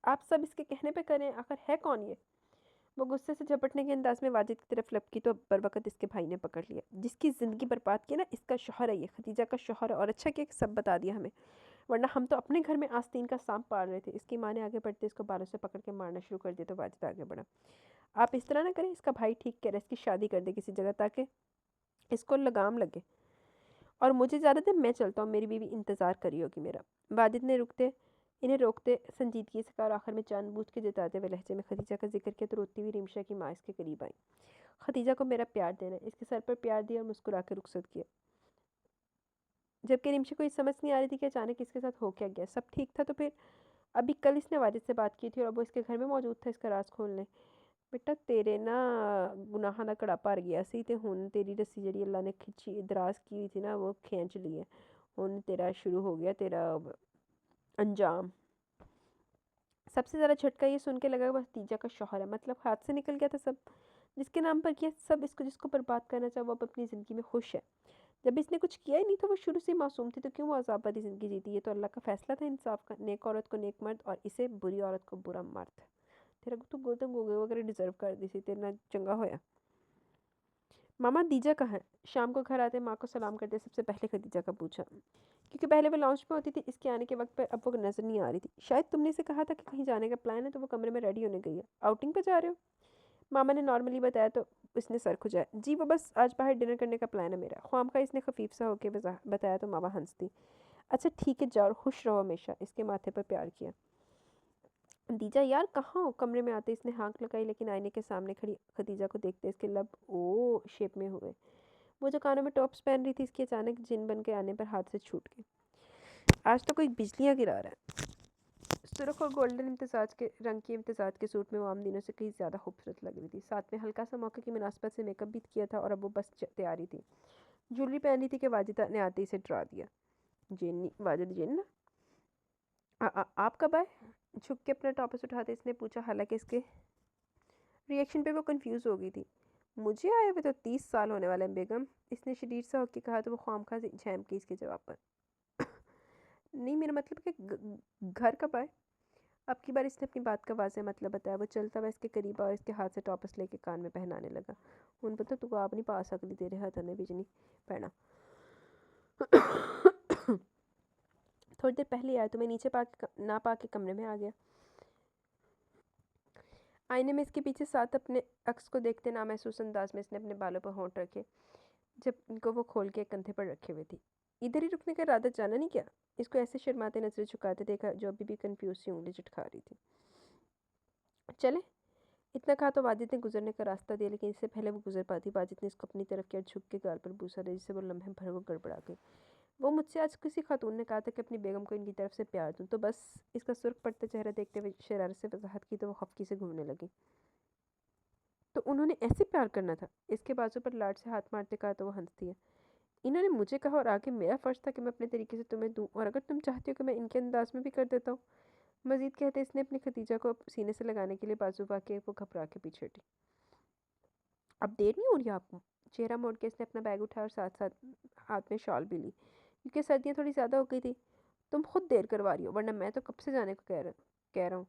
आप सब इसके कहने पे करें, आखिर है कौन ये? वो गुस्से से झपटने के अंदाज में वाजिद की तरफ लपकी तो बरवकत इसके भाई ने पकड़ लिया। जिसकी ज़िंदगी बर्बाद की ना, इसका शौहर है ये, खदीजा का शौहर है, और अच्छा किया कि सब बता दिया हमें, वरना हम तो अपने घर में आस्तीन का सांप पाल रहे थे। इसकी माँ ने आगे बढ़ते इसको बालों से पकड़ के मारना शुरू कर दिया तो वाजिद आगे बढ़ा। आप इस तरह ना करें, इसका भाई ठीक कह रहा है, इसकी शादी कर दे किसी जगह ताकि इसको लगाम लगे। और मुझे ज़्यादा देर, मैं चलता हूँ, मेरी बीवी इंतज़ार करी होगी मेरा। वाजिद ने इन्हें रोकते संजीदगी से कहा और आखिर में जानबूझ के जताते हुए लहजे में खदीजा का जिक्र किया तो रोती हुई रिमशा की माँ इसके करीब आई। खदीजा को मेरा प्यार देना। इसके सर पर प्यार दिया और मुस्कुरा के रुखसत किया। जबकि रिमशा को ये समझ नहीं आ रही थी कि अचानक इसके साथ हो क्या गया। सब ठीक था तो फिर अभी कल इसने वाजिद से बात की थी और अब वो इसके घर में मौजूद था इसका राज खोलने। बेटा तेरे ना गुनाह दा कड़ा भर गया सी ते हुण तेरी रस्सी जेह्ड़ी अल्लाह ने खिच्ची दराज की हुई थी ना वो खींच ली है। हुण तेरा शुरू हो गया तेरा अंजाम। सबसे ज़्यादा झटका ये सुन के लगा बस तीजा का शौहर है, मतलब हाथ से निकल गया था सब। जिसके नाम पर किया सब, इसको जिसको बर्बाद करना चाहे वो अब अपनी ज़िंदगी में खुश है। जब इसने कुछ किया ही नहीं तो वो शुरू से मासूम थी, तो क्यों वो अज़ाब भरी ज़िंदगी जीती? ये तो अल्लाह का फैसला था इंसाफ का, नेक औरत को नेक मर्द और इसे बुरी औरत को बुरा मर्द। तेरा तो गौतम गोगे वगैरह डिजर्व कर दी थी, तेरे ना चंगा होया। मामा दीजा कहाँ है? शाम को घर आते माँ को सलाम करते सबसे पहले खदीजा का पूछा, क्योंकि पहले वो लॉन्च में होती थी। इसके आने के वक्त पर अब वो नज़र नहीं आ रही थी। शायद तुमने इसे कहा था कि कहीं जाने का प्लान है, तो वो कमरे में रेडी होने गई है। आउटिंग पे जा रहे हो? मामा ने नॉर्मली बताया तो इसने सर खुजाया। जी वो बस आज बाहर डिनर करने का प्लान है मेरा। ख्वामखा इसने खफीफ सा होकर बताया तो मामा हंसती। अच्छा ठीक है जाओ और खुश रहो हमेशा। इसके माथे पर प्यार किया। दीजा यार कहाँ हो? कमरे में आते इसने हाँक लगाई, लेकिन आईने के सामने खड़ी खदीजा को देखते इसके लब ओ शेप में हुए। वो जो कानों में टॉप्स पहन रही थी इसकी अचानक जिन बन के आने पर हाथ से छूट गए। आज तो कोई बिजलियाँ गिरा रहा है। सुर्ख और गोल्डन इम्तिजाज के रंग की इम्तिजाज के सूट में वो आम दिनों से कहीं ज़्यादा खूबसूरत लग रही थी। साथ में हल्का सा मौके की मुनासबत से मेकअप भी किया था और अब वो बस तैयारी थी। ज्वेलरी पहनी थी कि वाजिदा ने आते ही इसे डरा दिया। जिन्नी वाजिद जिन्न आप कब आए? झुक के अपना टॉपस उठाते इसने पूछा, हालांकि इसके रिएक्शन पे वो कंफ्यूज हो गई थी। मुझे आए हुए तो 30 साल होने वाले हैं बेगम, इसने शरीर सा होकर कहा तो वो ख्वामखा से झैम की इसके जवाब पर। नहीं मेरा मतलब कि घर कब आए? अब की बार इसने अपनी बात का वाज़ेह मतलब बताया। वो चलता हुआ इसके करीब और इसके हाथ से टॉपस लेके कान में पहनाने लगा। उन पता तू आप नहीं पा सकती, तेरे हाथ ने भी नहीं पहना। थोड़ी देर पहले आया तो मैं नीचे ना पा के कमरे में आ गया। आईने में इसके पीछे साथ अपने अक्स को देखते ना महसूस अंदाज में इसने अपने बालों पर होंठ रखे, जब इनको वो खोल के कंधे पर रखे हुए थी। इधर ही रुकने का इरादा जाना नहीं क्या? इसको ऐसे शर्माते नजरें झुकाते देखा जो अभी भी कंफ्यूज सी उंगली चटका रही थी। चले, इतना कहा तो वाजिद ने गुजरने का रास्ता दिया, लेकिन इससे पहले वो गुजर पाती वाजिद ने इसको अपनी तरफ किया, झुक के गाल पर बूसा दे जिससे वो लम्हे भर वो गड़बड़ा गई। वो मुझसे आज किसी खातून ने कहा था कि अपनी बेगम को इनकी तरफ से प्यार दूँ, तो बस इसका सुर्ख पड़ता चेहरा देखते हुए शरारत से वजाहत की तो वो खफकी से घूरने लगी। तो उन्होंने ऐसे प्यार करना था? इसके बाजू पर लाड से हाथ मारते कहा तो वो हंसती है। इन्होंने मुझे कहा और आगे मेरा फ़र्ज़ था कि मैं अपने तरीके से तुम्हें दूँ, और अगर तुम चाहती हो कि मैं इनके अंदाज में भी कर देता हूँ। मज़ीद कहते इसने अपनी खतीजा को सीने से लगाने के लिए बाजू पाके वो घबरा के पीछे हटी। अब देर नहीं हो रही आपको? चेहरा मोड़ के इसने अपना बैग उठाया और साथ साथ हाथ में शॉल भी ली, क्योंकि सर्दियाँ थोड़ी ज़्यादा हो गई थी। तुम खुद देर करवा रही हो, वरना मैं तो कब से जाने को कह रहा हूँ।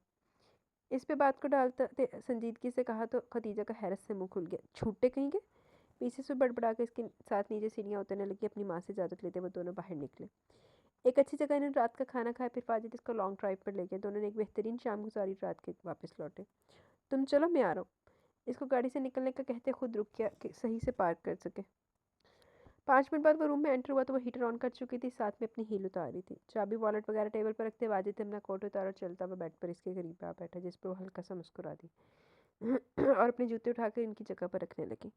इस पे बात को डालते संजीदगी से कहा तो खतीजा का हैरत से मुंह खुल गया। छूटे कहीं के? पीछे से बड़बड़ा के इसके साथ नीचे सीढ़ियाँ उतरने लगी। अपनी माँ से इजाज़त लेते वो दोनों बाहर निकले। एक अच्छी जगह इन्होंने रात का खाना खाया, फिर फाजिद इसको लॉन्ग ड्राइव पर ले गए। दोनों ने एक बेहतरीन शाम गुजारी, रात के वापस लौटे। तुम चलो मैं आ रहा हूँ। इसको गाड़ी से निकलने का कहते खुद रुक गया कि सही से पार्क कर सके। 5 मिनट बाद वो रूम में एंटर हुआ तो वो हीटर ऑन कर चुकी थी, साथ में अपनी हील उतार रही थी। चाबी वॉलेट वगैरह टेबल पर रखते वाजिद ने अपना कोट उतारा और चलता हुआ बेड पर इसके करीब आ बैठा, जिस पर वो हल्का सा मुस्कुरा दी और अपने जूते उठाकर इनकी जगह पर रखने लगी।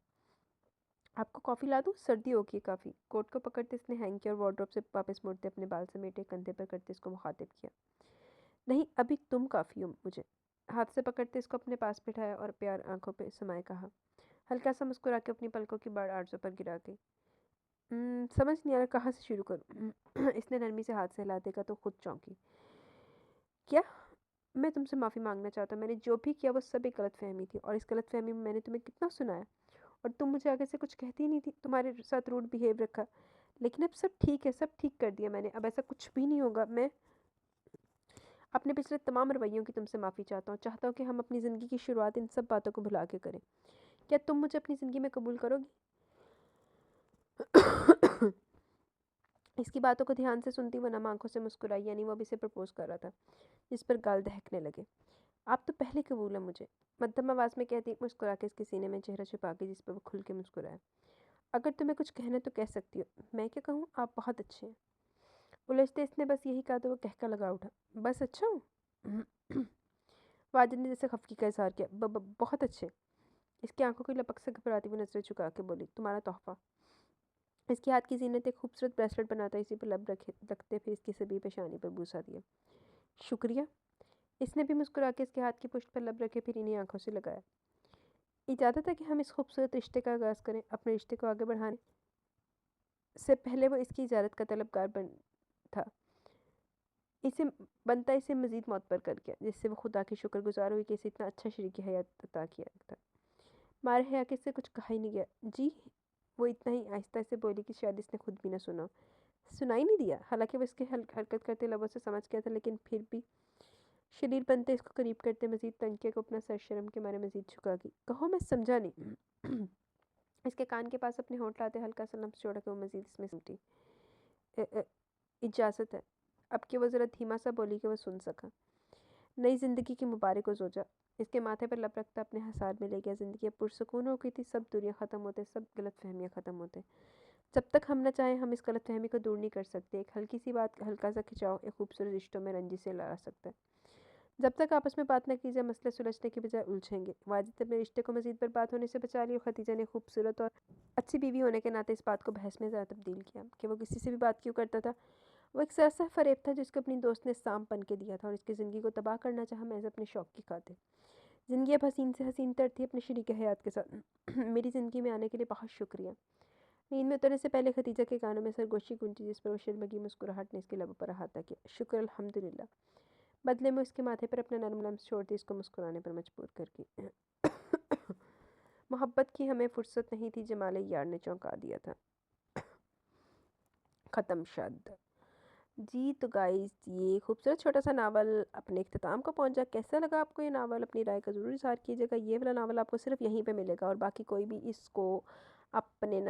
आपको कॉफ़ी ला दूँ? सर्दी होगी काफ़ी। कोट को पकड़ते इसने हैंग किया और वार्डरोब से वापस मुड़ते अपने बाल समेटे कंधे पर करते इसको मुखातिब किया। नहीं, अभी तुम काफ़ी हो मुझे। हाथ से पकड़ते इसको अपने पास बिठाया और प्यार आंखों पे समाये कहा, हल्का सा मुस्कुरा के अपनी पलकों की बाढ़ आरज़ू पर गिरा गई। समझ नहीं आ रहा कहाँ से शुरू करूँ। इसने नरमी से हाथ से हिला देगा तो खुद चौंकी। क्या? मैं तुमसे माफ़ी मांगना चाहता हूँ। मैंने जो भी किया वो सब एक गलतफहमी थी और इस गलतफहमी में मैंने तुम्हें कितना सुनाया और तुम मुझे आगे से कुछ कहती ही नहीं थी। तुम्हारे साथ रूड बिहेव रखा, लेकिन अब सब ठीक है, सब ठीक कर दिया मैंने। अब ऐसा कुछ भी नहीं होगा। मैं अपने पिछले तमाम रवैयों की तुमसे माफ़ी चाहता हूँ। चाहता हूँ कि हम अपनी ज़िंदगी की शुरुआत इन सब बातों को भुला के करें। क्या तुम मुझे अपनी ज़िंदगी में कबूल करोगी? इसकी बातों को ध्यान से सुनती वो नम आंखों से मुस्कुराई, यानी वो अब इसे प्रपोज कर रहा था, जिस पर गाल दहकने लगे। आप तो पहले कबूल है मुझे, मध्यम आवाज़ में कहती मुस्कुरा के इसके सीने में चेहरा छुपा के, जिस पर वो खुल के मुस्कुराया। अगर तुम्हें कुछ कहना तो कह सकती हो। मैं क्या कहूँ? आप बहुत अच्छे हैं। उलझते इसने बस यही कहा तो वो कहका लगा उठा, बस अच्छा हूँ? वाजिद ने जैसे खफकी का इजहार किया। बहुत अच्छे। इसकी आंखों की लपक से घबराती हुई नजरें झुका के बोली, तुम्हारा तोहफा। इसके हाथ की जीनत एक खूबसूरत ब्रेसलेट बनाता इसी पर लब रखते फिर इसकी सभी पेशानी पर बूसा दिया। शुक्रिया। इसने भी मुस्कुरा के इसके हाथ की पुष्ट पर लब रखे फिर इन्हीं आंखों से लगाया। इजाज़त है कि हम इस खूबसूरत रिश्ते का आगाज़ करें। अपने रिश्ते को आगे बढ़ाने से पहले वो इसकी इजाज़त का तलबगार था। इसे मज़ीद मोअत्बर कर गया, जिससे वो खुदा की शुक्रगुजार हुई कि इसे इतना अच्छा शरीक हयात अता किया था। मारे हया कि इससे कुछ कहा ही नहीं गया। जी, वो इतना ही आहिस्ता से बोली कि शायद इसने खुद भी ना सुनाई नहीं दिया। हालांकि वो इसके हरकत करते लबों से समझ गया था, लेकिन फिर भी शरीर बनते इसको करीब करते मजीद तंकिया को अपना सर शर्म के मारे मजीद झुका गई। कहो, मैं समझा नहीं। इसके कान के पास अपने होंठ लाते हल्का सा लम्स छोड़ा के वो मजीद इसमें सिमटी। इजाज़त है। अब कि वो ज़रा धीमा सा बोली कि वो सुन सका। नई ज़िंदगी की मुबारक हो जोजा। इसके माथे पर लब रखता अपने हसार में ले गया। ज़िंदगी अब पुरसकून हो गई थी। सब दूरियां ख़त्म होते, सब गलत फहमियाँ ख़त्म होते। जब तक हम न चाहें हम इस गलत फहमी को दूर नहीं कर सकते। एक हल्की सी बात, हल्का सा खिंचाव एक खूबसूरत रिश्तों में रंजिश से ला सकता है। जब तक आपस में बात न की जाए मसले सुलझने के बजाय उलझेंगे। वाजिद अपने रिश्ते को मजीद बर्बाद होने से बचा लिया और खदीजा ने खूबसूरत और अच्छी बीवी होने के नाते इस बात को बहस में ज़्यादा तब्दील किया कि वो किसी से भी बात क्यों करता था। वो एक सरसा फरेब था जिसको अपनी दोस्त ने साम बन के दिया था और इसकी ज़िंदगी को तबाह करना चाहा महज अपने शौक़ की खातिर। ज़िंदगी अब हसीन से हसीन तर थी अपने शरीक हयात के साथ। मेरी ज़िंदगी में आने के लिए बहुत शुक्रिया। नींद में उतरने से पहले खदीजा के कानों में सरगोशी गूंजी, जिस पर वो शर्मगी मुस्कुराहट ने इसके लबों पर अहाता किया। शुक्र अल्हम्दुलिल्लाह। बदले में उसके माथे पर अपना नरम लम्स छोड़ दी, इसको मुस्कुराने पर मजबूर करके। मोहब्बत की हमें फुर्सत नहीं थी, जमाले यार ने चौंका दिया था। ख़त्म शब्द। जी तो गाइस, ये खूबसूरत छोटा सा नावल अपने इख्तिताम को पहुंचा। कैसा लगा आपको ये नावल? अपनी राय का ज़रूर इज़हार कीजिएगा। ये वाला नावल आपको सिर्फ यहीं पे मिलेगा और बाकी कोई भी इसको अपने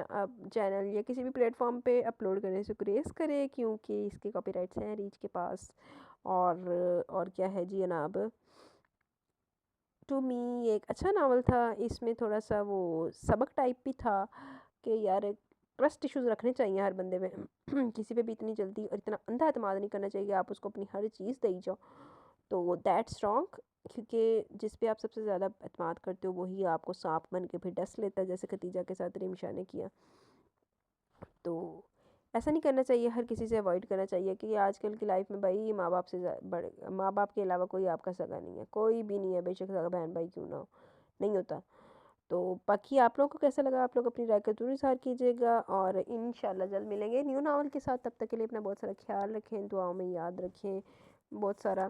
चैनल या किसी भी प्लेटफॉर्म पे अपलोड करने से गुरेज करे, क्योंकि इसके कॉपीराइट्स हैं रीच के पास। और क्या है जी जनाब, टू मी एक अच्छा नावल था। इसमें थोड़ा सा वो सबक टाइप भी था कि यार ट्रस्ट इश्यूज़ रखने चाहिए हर बंदे में। किसी पे भी इतनी जल्दी और इतना अंधा एतमाद नहीं करना चाहिए आप उसको अपनी हर चीज़ दे जाओ। तो दैट्स रॉन्ग, क्योंकि जिस पे आप सबसे ज़्यादा एतमाद करते हो वही आपको सांप बन के फिर डस लेता है, जैसे खतीजा के साथ रिमशा ने किया। तो ऐसा नहीं करना चाहिए, हर किसी से अवॉइड करना चाहिए कि आजकल की लाइफ में भाई माँ बाप से बड़े, माँ बाप के अलावा कोई आपका सगा नहीं है, कोई भी नहीं है, बेशक सगा बहन भाई क्यों ना हो, नहीं होता। तो बाकी आप लोगों को कैसा लगा, आप लोग अपनी राय का ज़रूर इज़हार कीजिएगा और इंशाल्लाह जल्द मिलेंगे न्यू नावल के साथ। तब तक के लिए अपना बहुत सारा ख्याल रखें, दुआओं में याद रखें बहुत सारा।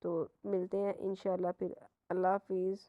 तो मिलते हैं इंशाल्लाह फिर। अल्लाह हाफिज़।